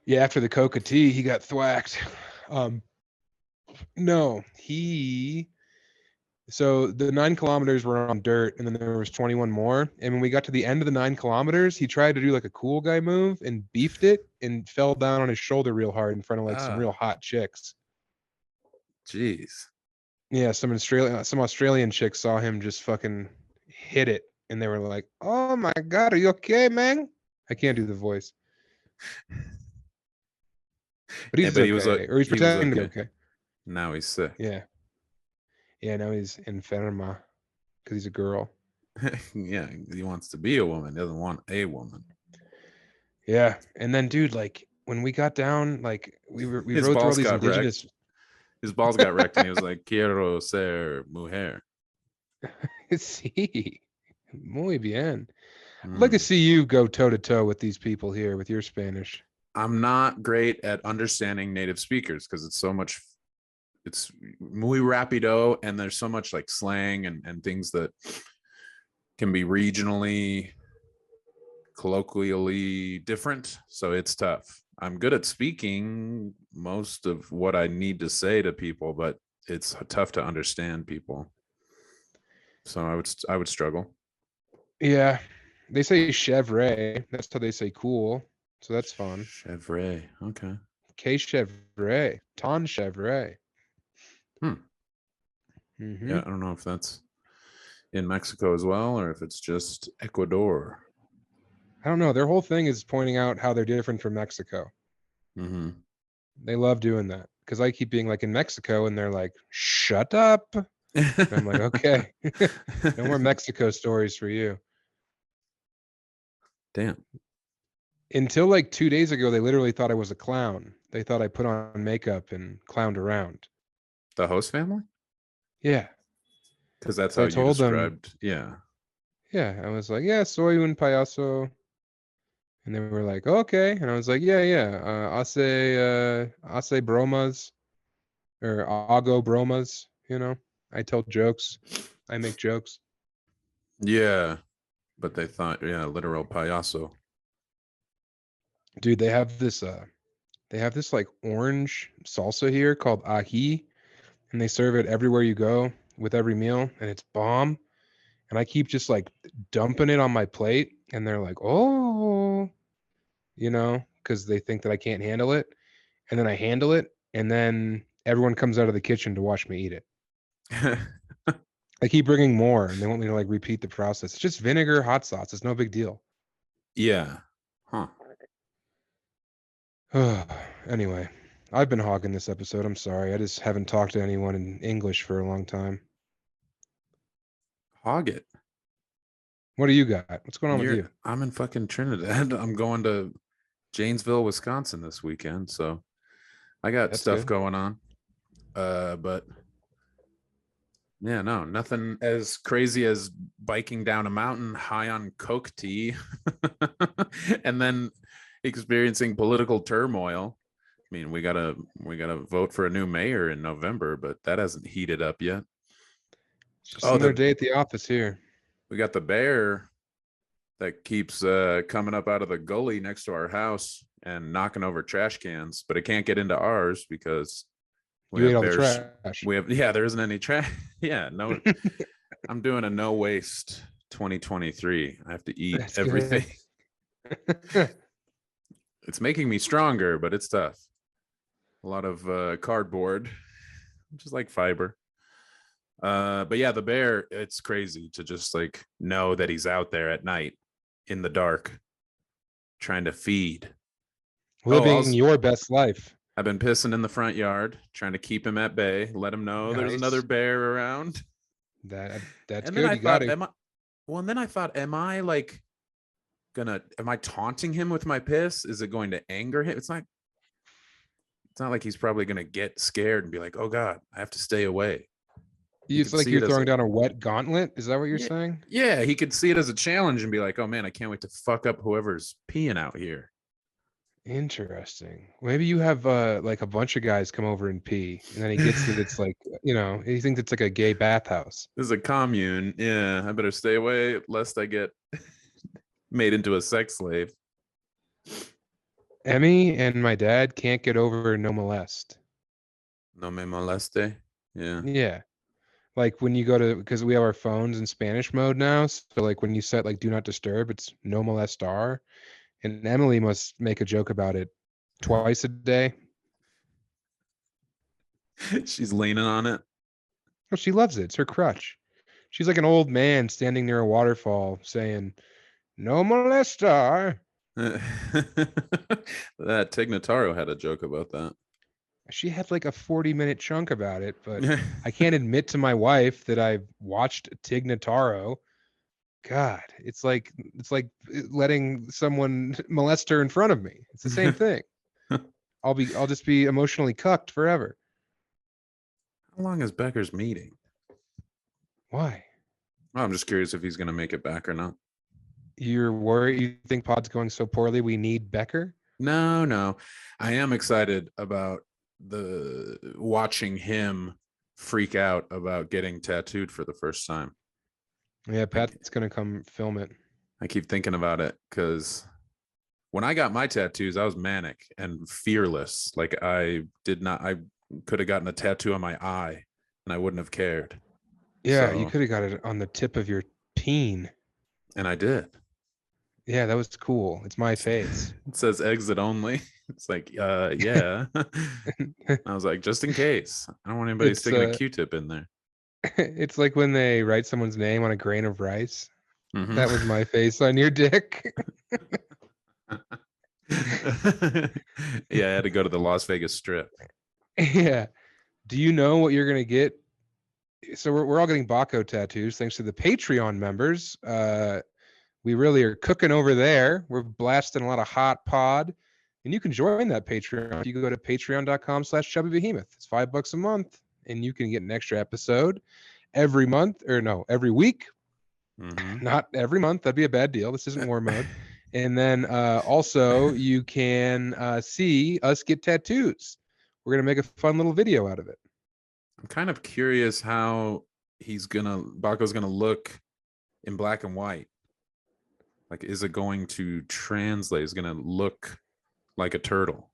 Yeah, after the coca tea, he got thwacked. No, so the 9 kilometers were on dirt, and then there was 21 more. And when we got to the end of the 9 kilometers, he tried to do like a cool guy move and beefed it and fell down on his shoulder real hard in front of like some real hot chicks. Jeez. Yeah, some Australian chicks saw him just fucking hit it, and they were like, "Oh my God, are you okay, man?" I can't do the voice. But he's okay. Or he's pretending to be okay. Now he's sick. Yeah. Yeah, now he's enferma because he's a girl. Yeah, he wants to be a woman. He doesn't want a woman. Yeah, and then, dude, like when we got down, like we rode through all these indigenous. His balls got wrecked, and he was like, "Quiero ser mujer." Sí, muy bien. I'd like to see you go toe to toe with these people here with your Spanish. I'm not great at understanding native speakers because it's muy rapido, and there's so much like slang and things that can be regionally, colloquially different. So it's tough. I'm good at speaking most of what I need to say to people, but it's tough to understand people. So I would struggle. Yeah, they say chevre. That's how they say cool. So that's fun. Chevre. Okay. Que chevre. Ton chevre. Mm-hmm. Yeah, I don't know if that's in Mexico as well, or if it's just Ecuador. I don't know. Their whole thing is pointing out how they're different from Mexico. Mm-hmm. They love doing that because I keep being like in Mexico, and they're like, "Shut up." And I'm like, "Okay, no more Mexico stories for you." Damn. Until like 2 days ago, they literally thought I was a clown. They thought I put on makeup and clowned around. The host family? Yeah. Because that's how you described. Yeah. Yeah. I was like, "Yeah, soy un payaso." And they were like, "Okay." And I was like, "Yeah. Hace bromas or hago bromas, I tell jokes. I make jokes." Yeah. But they thought, yeah, literal payaso. Dude, they have this like orange salsa here called ají, and they serve it everywhere you go with every meal, and it's bomb. And I keep just like dumping it on my plate, and they're like, "Oh," because they think that I can't handle it. And then I handle it, and then everyone comes out of the kitchen to watch me eat it. I keep bringing more, and they want me to like repeat the process. It's just vinegar, hot sauce. It's no big deal. Yeah. Huh. Anyway, I've been hogging this episode. I'm sorry. I just haven't talked to anyone in English for a long time. Hog it. What do you got? What's going on with you? I'm in fucking Trinidad. I'm going to Janesville, Wisconsin this weekend, so I got That's stuff good. going on. But yeah, no, nothing as crazy as biking down a mountain high on coke tea and then experiencing political turmoil. I mean, we gotta vote for a new mayor in November, but that hasn't heated up yet. It's just another the day at the office here. we got the bear that keeps coming up out of the gully next to our house and knocking over trash cans, but it can't get into ours because You ate all the trash. there isn't any trash. Yeah, no. I'm doing a no waste 2023. I have to eat That's everything. It's making me stronger, but it's tough. A lot of cardboard, which is like fiber. But yeah, the bear, it's crazy to just like know that he's out there at night in the dark trying to feed. Living your best life. I've been pissing in the front yard, trying to keep him at bay, let him know there's another bear around. That's and good. Then I you thought, got and then I thought, am I taunting him with my piss? Is it going to anger him? It's not like he's probably gonna get scared and be like, oh God, I have to stay away. It's like you're throwing down a wet gauntlet. Is that what you're saying? Yeah, he could see it as a challenge and be like, oh man, I can't wait to fuck up whoever's peeing out here. Interesting. Maybe you have like a bunch of guys come over and pee, and then he gets that it's like, he thinks it's like a gay bathhouse. This is a commune. Yeah, I better stay away lest I get made into a sex slave. Emmy and my dad can't get over no molest. No me moleste. Yeah. Yeah. Like when you go to, because we have our phones in Spanish mode now. So like when you set like do not disturb, it's no molestar. And Emily must make a joke about it twice a day. She's leaning on it. Well, she loves it. It's her crutch. She's like an old man standing near a waterfall saying, no molestar. That Tig Notaro had a joke about that. She had like a 40-minute chunk about it, but I can't admit to my wife that I've watched Tig Notaro. God, it's like letting someone molest her in front of me. It's the same thing. I'll just be emotionally cucked forever. How long is Becker's meeting? Why? Oh, I'm just curious if he's going to make it back or not. You're worried? You think pod's going so poorly we need Becker? No. I am excited about watching him freak out about getting tattooed for the first time. Yeah, Pat's gonna come film it. I keep thinking about it because when I got my tattoos, I was manic and fearless. Like I could have gotten a tattoo on my eye and I wouldn't have cared. Yeah, you could have got it on the tip of your peen. And I did. Yeah, that was cool. It's my face. It says exit only. It's like, yeah. I was like, just in case. I don't want anybody sticking a Q-tip in there. It's like when they write someone's name on a grain of rice. Mm-hmm. That was my face on your dick. Yeah, I had to go to the Las Vegas Strip. Yeah. Do you know what you're gonna get? So we're all getting Baco tattoos thanks to the Patreon members. We really are cooking over there. We're blasting a lot of hot pod. And you can join that Patreon if you go to patreon.com/Chubby Behemoth. It's $5 a month. And you can get an extra episode every month, or no, every week. Mm-hmm. Not every month. That'd be a bad deal. This isn't war mode. And then also you can see us get tattoos. We're going to make a fun little video out of it. I'm kind of curious how Baco's going to look in black and white. Like, is it going to translate? Is it going to look like a turtle?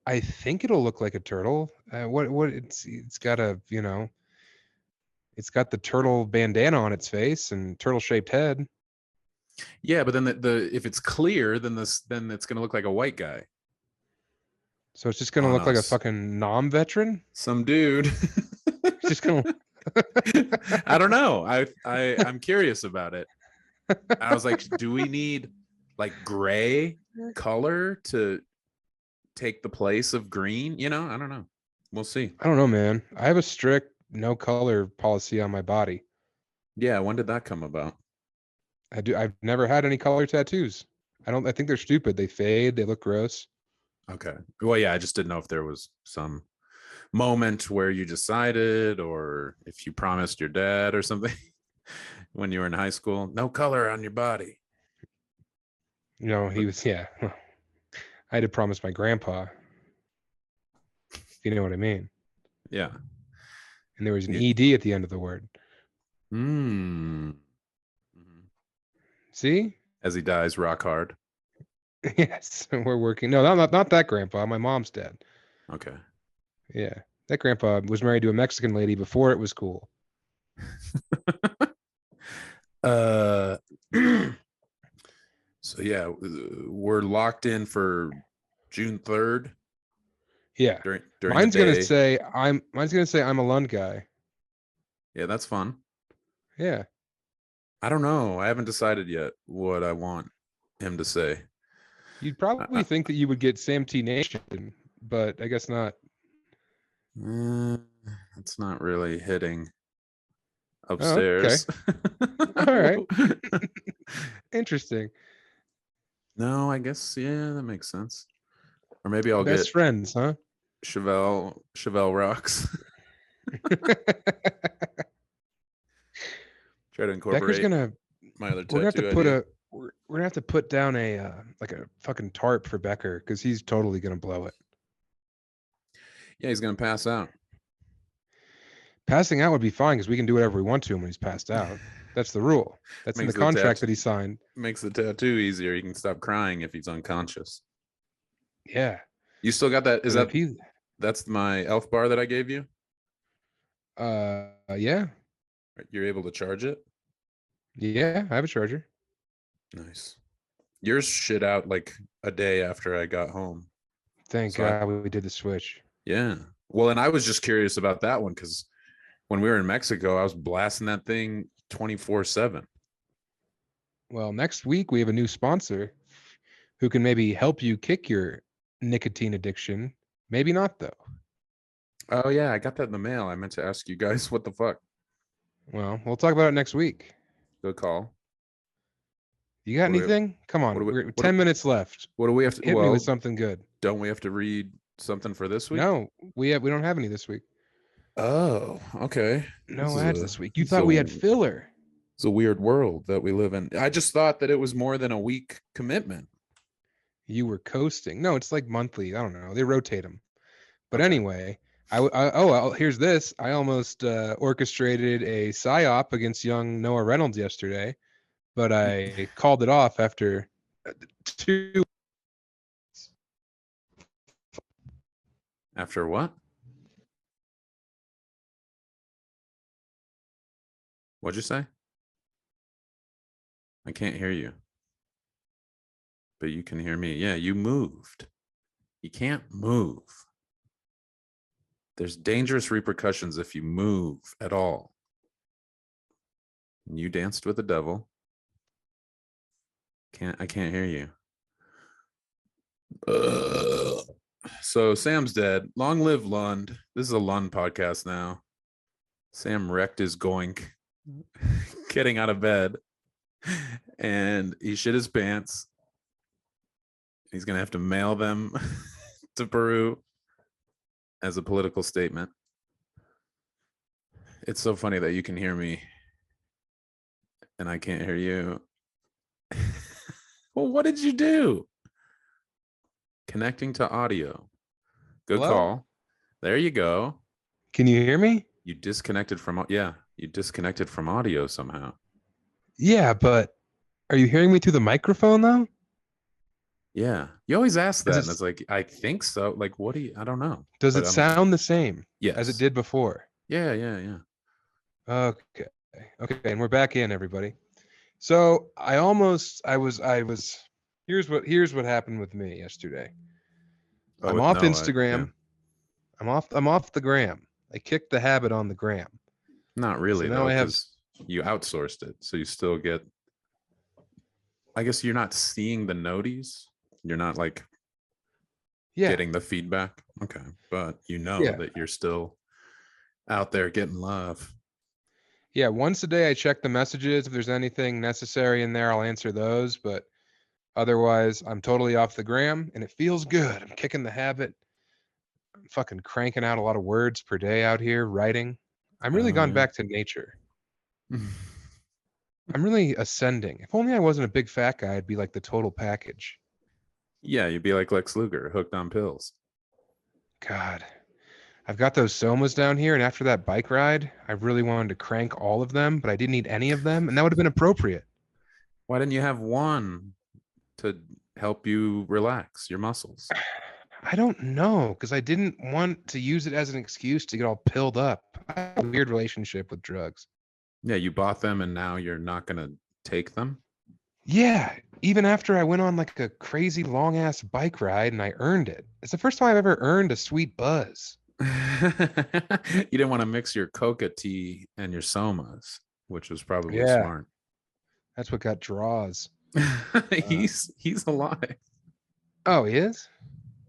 I think it'll look like a turtle. It's got it's got the turtle bandana on its face and turtle shaped head. Yeah, but then if it's clear, then it's going to look like a white guI. So it's just going to look like a fucking Nam veteran. Some dude. Just going to. I don't know. I'm curious about it. I was like, do we need like gray color to take the place of green, you know? I don't know. We'll see. I don't know, man. I have a strict no color policy on my body. Yeah, when did that come about? I've never had any color tattoos. I think they're stupid. They fade, they look gross. Okay. Well, yeah, I just didn't know if there was some moment where you decided, or if you promised your dad or something when you were in high school. No color on your body. You know, he was, yeah. I had to promise my grandpa, if you know what I mean. Yeah. And there was an Yeah. ED at the end of the word. Mm. See? As he dies, rock hard. Yes, we're working. No, not that grandpa. My mom's dad. Okay. Yeah, that grandpa was married to a Mexican lady before it was cool. So yeah, we're locked in for June 3rd. Yeah. During mine's the day. Mine's gonna say I'm a Lund guy. Yeah, that's fun. Yeah. I don't know. I haven't decided yet what I want him to say. You'd probably think that you would get Sam T Nation, but I guess not. It's not really hitting upstairs. Oh, okay. All right. Interesting. No, I guess, yeah, that makes sense. Or maybe I'll Best get friends, huh? Chevelle rocks. Try to incorporate my other tattoo we're gonna have to put down a like a fucking tarp for Becker because he's totally gonna blow it. Yeah, he's gonna pass out. Passing out would be fine because we can do whatever we want to him when he's passed out. That's the rule. That's in the contract that he signed. Makes the tattoo easier. He can stop crying if he's unconscious. Yeah. You still got that? That's my elf bar that I gave you? Yeah. You're able to charge it? Yeah, I have a charger. Nice. Yours shit out like a day after I got home. Thank God we did the switch. Yeah. Well, and I was just curious about that one because when we were in Mexico, I was blasting that thing 24/7. Well, next week we have a new sponsor who can maybe help you kick your nicotine addiction. Maybe not, though. Oh, yeah. I got that in the mail. I meant to ask you guys what the fuck. Well, we'll talk about it next week. Good call. You got anything? Come on. We're 10 minutes left. What do we have to hit me with something good? Don't we have to read something for this week? No, we don't have any this week. Oh, okay. No ads this week. You thought we had filler. It's a weird world that we live in. I just thought that it was more than a week commitment. You were coasting. No, it's like monthly. I don't know. They rotate them. But anyway, here's this. I almost orchestrated a psyop against young Noah Reynolds yesterday, but I called it off after 2. After what? What'd you say? I can't hear you. But you can hear me. Yeah, you moved. You can't move. There's dangerous repercussions if you move at all. You danced with the devil. I can't hear you. So Sam's dead. Long live Lund. This is a Lund podcast now. Sam wrecked his goink getting out of bed, and he shit his pants. He's gonna have to mail them to Peru as a political statement. It's so funny that you can hear me and I can't hear you. Well, what did you do? Connecting to audio. Good call. There you go. Can you hear me? You disconnected from audio somehow. Yeah, but are you hearing me through the microphone though? Yeah. You always ask that, and it's like, I think so. Like, what do you? I don't know. Does it sound the same as it did before? Yeah. Okay, and we're back in, everybody. So here's what happened with me yesterday. I'm off Instagram. I'm off the gram. I kicked the habit on the gram. Not really, so now though, because you outsourced it. So you still get, I guess you're not seeing the noties. You're not like, Yeah. getting the feedback. Okay. But Yeah. that you're still out there getting love. Yeah. Once a day, I check the messages. If there's anything necessary in there, I'll answer those. But otherwise, I'm totally off the gram, and it feels good. I'm kicking the habit. I'm fucking cranking out a lot of words per day out here writing. I'm really Oh, gone yeah. back to nature. I'm really ascending. If only I wasn't a big fat guy, I'd be like the total package. Yeah, you'd be like Lex Luger, hooked on pills. God. I've got those somas down here, and after that bike ride, I really wanted to crank all of them, but I didn't eat any of them, and that would have been appropriate. Why didn't you have one to help you relax your muscles? I don't know, because I didn't want to use it as an excuse to get all pilled up. I have a weird relationship with drugs. Yeah, you bought them and now you're not going to take them? Yeah, even after I went on like a crazy long ass bike ride and I earned it. It's the first time I've ever earned a sweet buzz. You didn't want to mix your coca tea and your somas, which was probably Yeah, smart. that's what got draws. He's alive. Oh, he is?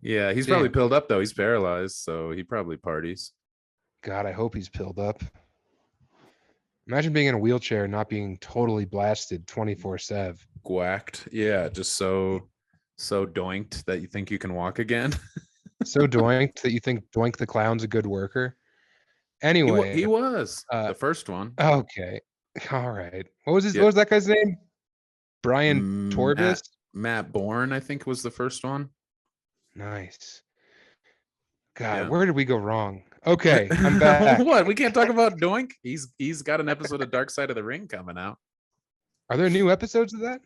Yeah, he's Damn. probably pilled up though. He's paralyzed, so he probably parties. God, I hope he's pilled up. Imagine being in a wheelchair and not being totally blasted 24/7. Guacked. Yeah, just so doinked that you think you can walk again. So doinked that you think Doink the Clown's a good worker. Anyway, He was the first one. Okay, all right. What was Yeah. what was that guy's name? Brian Matt, Torbis. Matt Bourne, I think, was the first one. Nice. God, Yeah. where did we go wrong? Okay, I'm back. What? We can't talk about Doink? He's got an episode of Dark Side of the Ring coming out. Are there new episodes of that?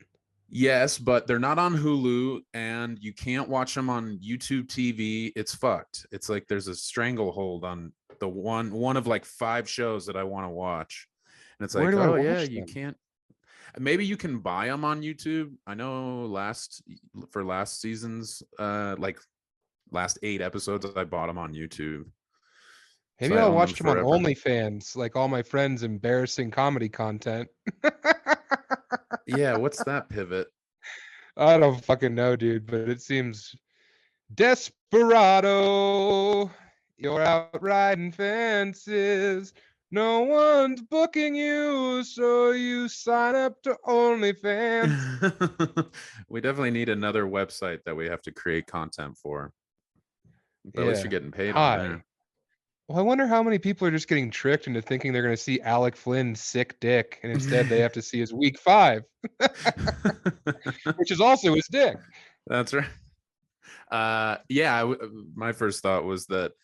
Yes, but they're not on Hulu, and you can't watch them on YouTube TV. It's fucked. It's like there's a stranglehold on the one of like 5 shows that I want to watch, and it's Where like, do I oh yeah, watch you them? can't. Maybe you can buy them on YouTube. I know last season's like last 8 episodes, I bought them on YouTube. Maybe So I I'll own watch them on forever. OnlyFans, like all my friends' embarrassing comedy content. Yeah, what's that pivot? I don't fucking know, dude, but it seems desperado. You're out riding fences. No one's booking you, so you sign up to OnlyFans. We definitely need another website that we have to create content for. But at least you're getting paid on there. Well, I wonder how many people are just getting tricked into thinking they're going to see Alec Flynn's sick dick, and instead they have to see his week 5, which is also his dick. That's right. Yeah, my first thought was that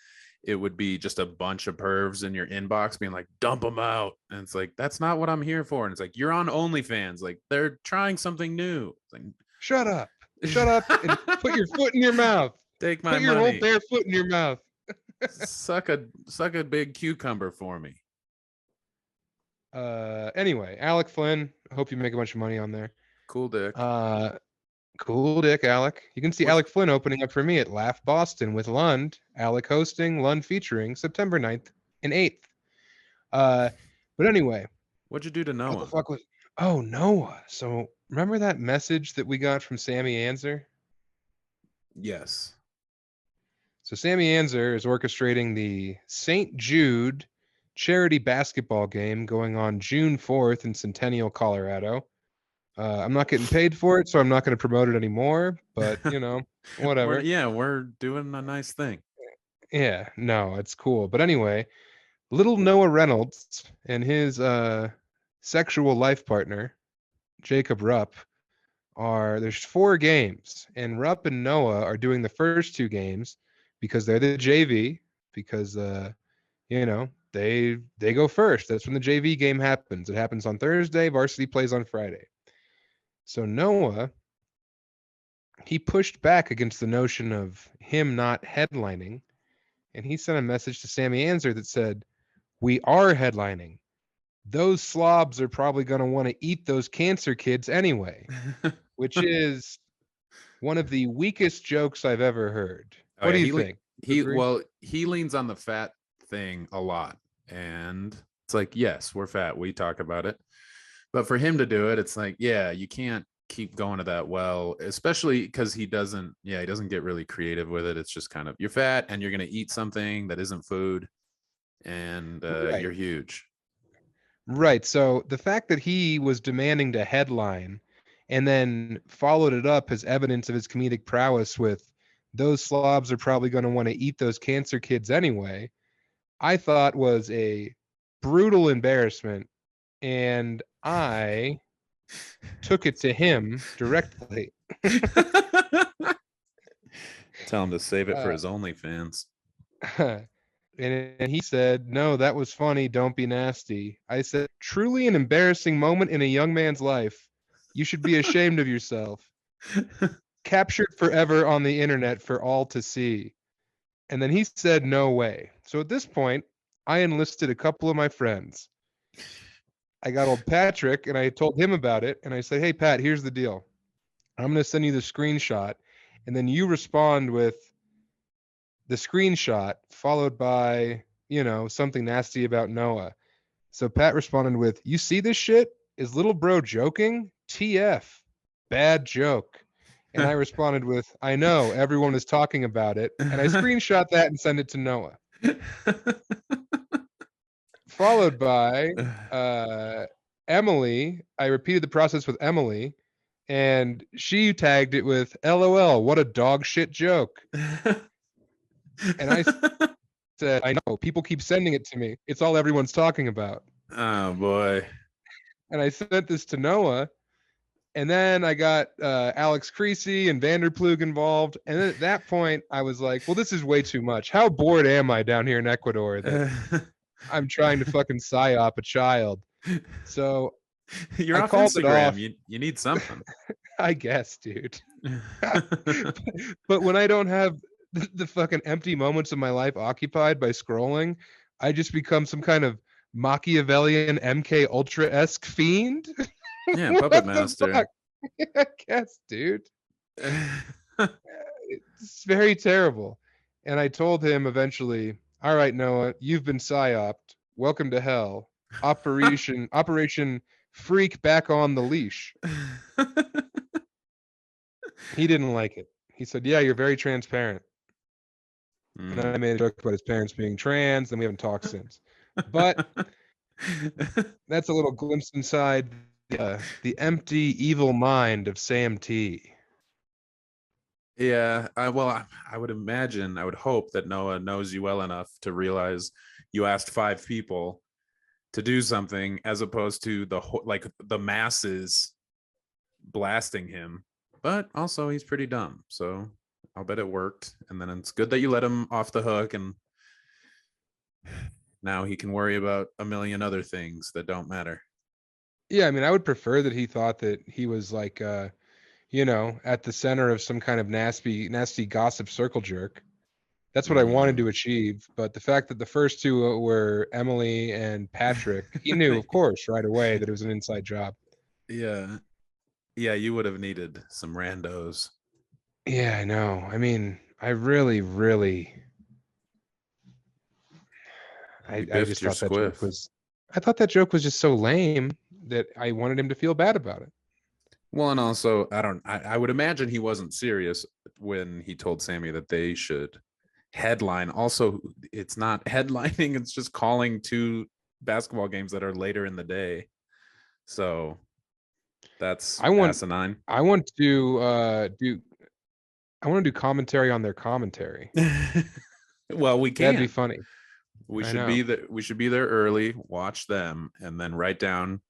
it would be just a bunch of pervs in your inbox being like, dump them out. And it's like, that's not what I'm here for. And it's like, you're on OnlyFans. Like, they're trying something new. It's like, shut up and put your foot in your mouth. Take my money. Put your whole bare foot in your mouth. suck a big cucumber for me. Anyway, Alec Flynn, I hope you make a bunch of money on there. Cool dick. Cool dick, Alec. You can see Alec Flynn opening up for me at Laugh Boston with Lund. Alec hosting, Lund featuring September 9th and 8th. But anyway. What'd you do to Noah? What the fuck was... Oh, Noah. So remember that message that we got from Sammy Anzer? Yes. So Sammy Anzer is orchestrating the St. Jude charity basketball game going on June 4th in Centennial, Colorado. I'm not getting paid for it, so I'm not going to promote it anymore, but, you know, whatever. We're doing a nice thing. Yeah, no, it's cool. But anyway, little Noah Reynolds and his sexual life partner, Jacob Rupp, there's 4 games, and Rupp and Noah are doing the first 2 games because they're the JV, because you know, they go first. That's when the JV game happens. It happens on Thursday, varsity plays on Friday. So Noah, he pushed back against the notion of him not headlining, and he sent a message to Sammy Anzer that said, "We are headlining. Those slobs are probably going to want to eat those cancer kids anyway," which is one of the weakest jokes I've ever heard. What do you think? He leans on the fat thing a lot, and it's like, yes, we're fat, we talk about it, but for him to do it, it's like, yeah, you can't keep going to that well, especially because he doesn't get really creative with it. It's just kind of, you're fat and you're going to eat something that isn't food, and Right. you're huge. Right. So the fact that he was demanding to headline and then followed it up as evidence of his comedic prowess with those slobs are probably going to want to eat those cancer kids anyway, I thought was a brutal embarrassment. And I took it to him directly. Tell him to save it for his OnlyFans. And he said, "No, that was funny. Don't be nasty." I said, "Truly an embarrassing moment in a young man's life. You should be ashamed of yourself. Captured forever on the internet for all to see." And then he said, "No way." So at this point, I enlisted a couple of my friends. I got old Patrick and I told him about it. And I said, "Hey, Pat, here's the deal. I'm going to send you the screenshot. And then you respond with the screenshot followed by, something nasty about Noah." So Pat responded with, "You see this shit? Is little bro joking? TF. Bad joke." And I responded with, "I know, everyone is talking about it." And I screenshot that and sent it to Noah. Followed by Emily. I repeated the process with Emily, and she tagged it with, "LOL, what a dog shit joke." And I said, "I know, people keep sending it to me. It's all everyone's talking about." Oh boy. And I sent this to Noah, and then I got Alex Creasy and Vanderplug involved. And then at that point, I was like, well, this is way too much. How bored am I down here in Ecuador that I'm trying to fucking psyop a child? So you're I off called it Instagram. off. You need something. I guess, dude. But when I don't have the fucking empty moments of my life occupied by scrolling, I just become some kind of Machiavellian MK Ultra-esque fiend. Yeah, What puppet the master. fuck? I guess, dude. It's very terrible. And I told him eventually, "All right, Noah, you've been psyoped. Welcome to hell. Operation Freak back on the leash." He didn't like it. He said, "Yeah, you're very transparent." And then I made a joke about his parents being trans, and we haven't talked since. But that's a little glimpse inside the empty, evil mind of Sam T. Yeah, I would imagine, I would hope that Noah knows you well enough to realize you asked 5 people to do something as opposed to the masses blasting him. But also he's pretty dumb, so I'll bet it worked. And then it's good that you let him off the hook, and now he can worry about a million other things that don't matter. Yeah, I mean, I would prefer that he thought that he was like, at the center of some kind of nasty gossip circle jerk. That's what I wanted to achieve. But the fact that the first two were Emily and Patrick, he knew, of course, right away that it was an inside job. Yeah. Yeah, you would have needed some randos. Yeah, I know. I mean, I really, I just thought that joke was, I thought that joke was just so lame that I wanted him to feel bad about it. Well, and also, I would imagine he wasn't serious when he told Sammy that they should headline. Also, it's not headlining, it's just calling 2 basketball games that are later in the day. So that's asinine. I want to do commentary on their commentary. Well, we can. That'd be funny. We should be there early, watch them, and then write down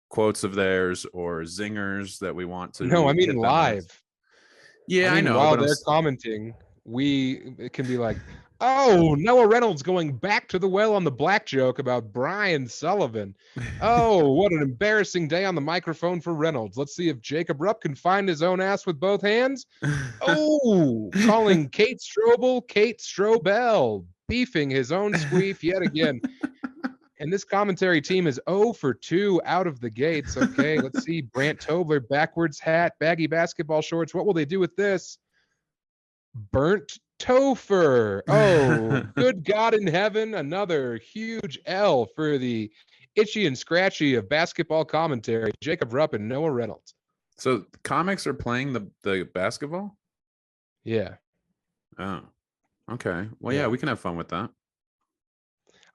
quotes of theirs or zingers that we want to. No, I mean live. Yeah, I know. While they're commenting, it can be like, "Oh, Noah Reynolds going back to the well on the black joke about Brian Sullivan. Oh, what an embarrassing day on the microphone for Reynolds. Let's see if Jacob Rupp can find his own ass with both hands. Oh, calling Kate Strobel, beefing his own squeef yet again." And this commentary team is 0 for 2 out of the gates. Okay, let's see. Brant Tobler, backwards hat, baggy basketball shorts. What will they do with this? Burnt Topher. Oh, good God in heaven. Another huge L for the itchy and scratchy of basketball commentary. Jacob Rupp and Noah Reynolds. So comics are playing the basketball? Yeah. Oh, okay. Well, Yeah. yeah, we can have fun with that.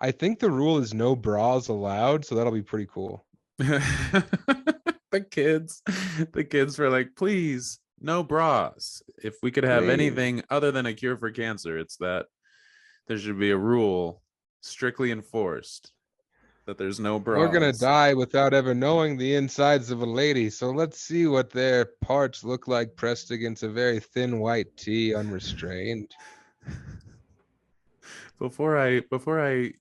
I think the rule is no bras allowed, so that'll be pretty cool. the kids were like, please, no bras. If we could have Please. anything other than a cure for cancer, it's that there should be a rule strictly enforced that there's no bras. We're gonna die without ever knowing the insides of a lady, so let's see what their parts look like pressed against a very thin white tee, unrestrained. Before I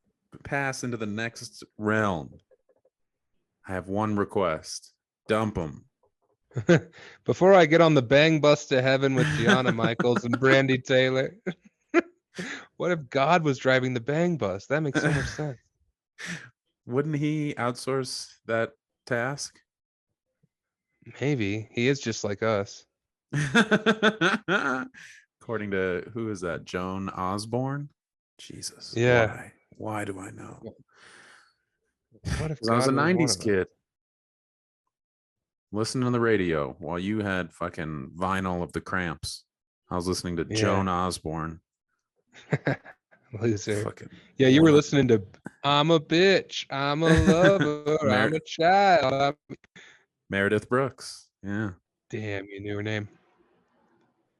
pass into the next realm, I have one request. Dump them. Before I get on the bang bus to heaven with Gianna Michaels and Brandy Taylor. What if God was driving the bang bus? That makes so much sense. Wouldn't he outsource that task? Maybe. He is just like us. According to who is that? Joan Osborne? Jesus. Yeah. Why do I know? What if I was a God was one 90s of kid. Listening to the radio while you had fucking vinyl of the Cramps. I was listening to Joan Osborne. Loser. Fucking yeah, you were listening to I'm a bitch, I'm a lover, I'm a child. Meredith Brooks. Yeah. Damn, you knew her name.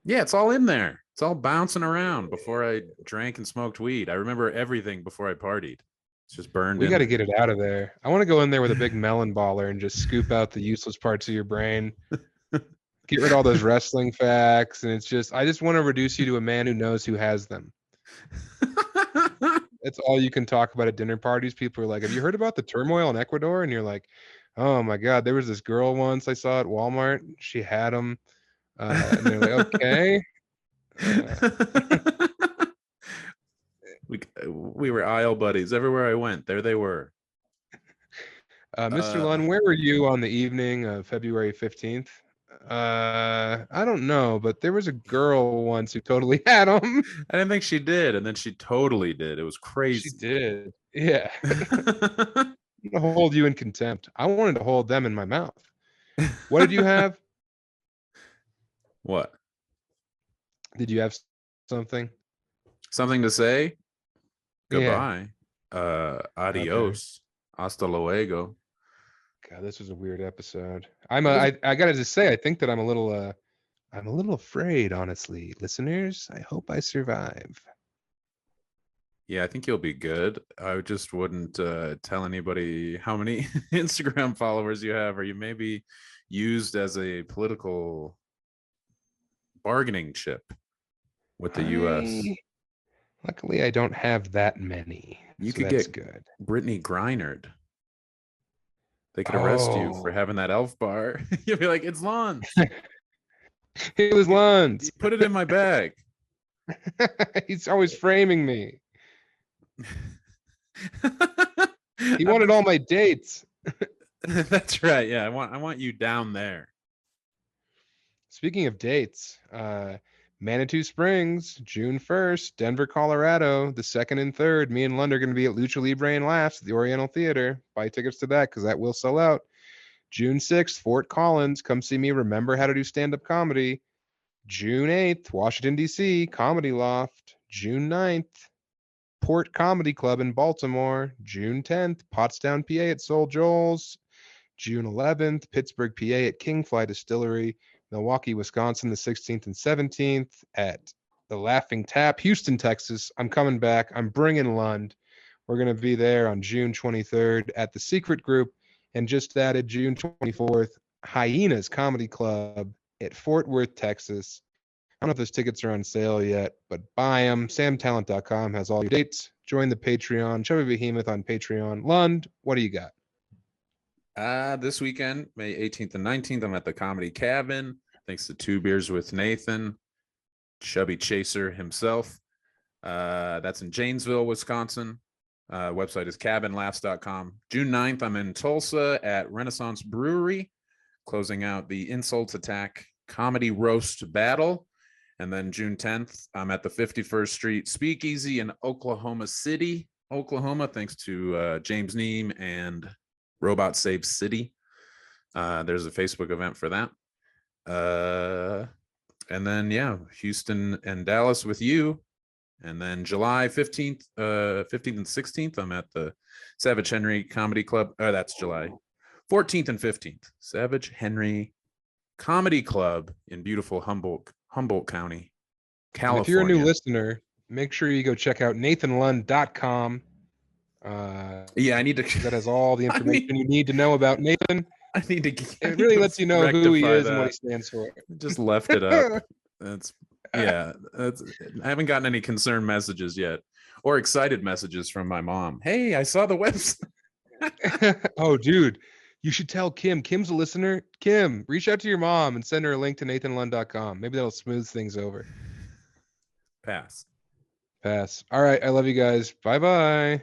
Yeah, it's all in there. It's all bouncing around before I drank and smoked weed. I remember everything before I partied. It's just burned We in. got to get it out of there. I want to go in there with a big melon baller and just scoop out the useless parts of your brain. Get rid of all those wrestling facts. And it's just, I just want to reduce you to a man who knows who has them. That's all you can talk about at dinner parties. People are like, have you heard about the turmoil in Ecuador? And you're like, oh my God, there was this girl once I saw at Walmart. She had them. And they're like, okay. We were aisle buddies everywhere I went. There they were. Mr. Lunn, where were you on the evening of February 15th? I don't know, but there was a girl once who totally had them. I didn't think she did, and then she totally did. It was crazy. She did. Yeah. I'm gonna hold you in contempt. I wanted to hold them in my mouth. What did you have? What? Did you have something? Something to say? Yeah. Goodbye. Adios. Okay. Hasta luego. God, this was a weird episode. I gotta just say, I think that I'm a little afraid, honestly. Listeners, I hope I survive. Yeah, I think you'll be good. I just wouldn't tell anybody how many Instagram followers you have, or you may be used as a political bargaining chip with the US. Luckily, I don't have that many. You so could that's get good. Brittany Griner. They could arrest you for having that elf bar. You'll be like, it's Lon. It was Lon's. Put it in my bag. He's always framing me. He wanted all my dates. That's right. Yeah, I want you down there. Speaking of dates, Manitou Springs, June 1st, Denver, Colorado, the 2nd and 3rd. Me and Lund are going to be at Lucha Libre and Laughs at the Oriental Theater. Buy tickets to that because that will sell out. June 6th, Fort Collins. Come see me. Remember how to do stand-up comedy. June 8th, Washington, D.C., Comedy Loft. June 9th, Port Comedy Club in Baltimore. June 10th, Pottstown, PA at Soul Joel's. June 11th, Pittsburgh, PA at Kingfly Distillery. Milwaukee, Wisconsin, the 16th and 17th at the Laughing Tap. Houston, Texas. I'm coming back. I'm bringing Lund. We're going to be there on June 23rd at the Secret Group. And just added June 24th, Hyenas Comedy Club at Fort Worth, Texas. I don't know if those tickets are on sale yet, but buy them. SamTalent.com has all your dates. Join the Patreon. Chubby Behemoth on Patreon. Lund, what do you got? This weekend, May 18th and 19th, I'm at the Comedy Cabin. Thanks to Two Beers with Nathan, Chubby Chaser himself. That's in Janesville, Wisconsin. Website is cabinlaughs.com. June 9th, I'm in Tulsa at Renaissance Brewery, closing out the Insults Attack Comedy Roast Battle. And then June 10th, I'm at the 51st Street Speakeasy in Oklahoma City, Oklahoma, thanks to James Neem and Robot Save City. There's a Facebook event for that. And then Houston and Dallas with you. And then July 15th, 15th and 16th, I'm at the Savage Henry Comedy Club. That's July 14th and 15th. Savage Henry Comedy Club in beautiful Humboldt County, California. And if you're a new listener, make sure you go check out nathanlund.com. I need to. That has all the information you need to know about Nathan. I need to. It really lets you know who he is and what he stands for. Just left it up. I haven't gotten any concerned messages yet, or excited messages from my mom. Hey, I saw the website. Oh, dude, you should tell Kim. Kim's a listener. Kim, reach out to your mom and send her a link to nathanlund.com. Maybe that'll smooth things over. Pass. All right, I love you guys. Bye-bye.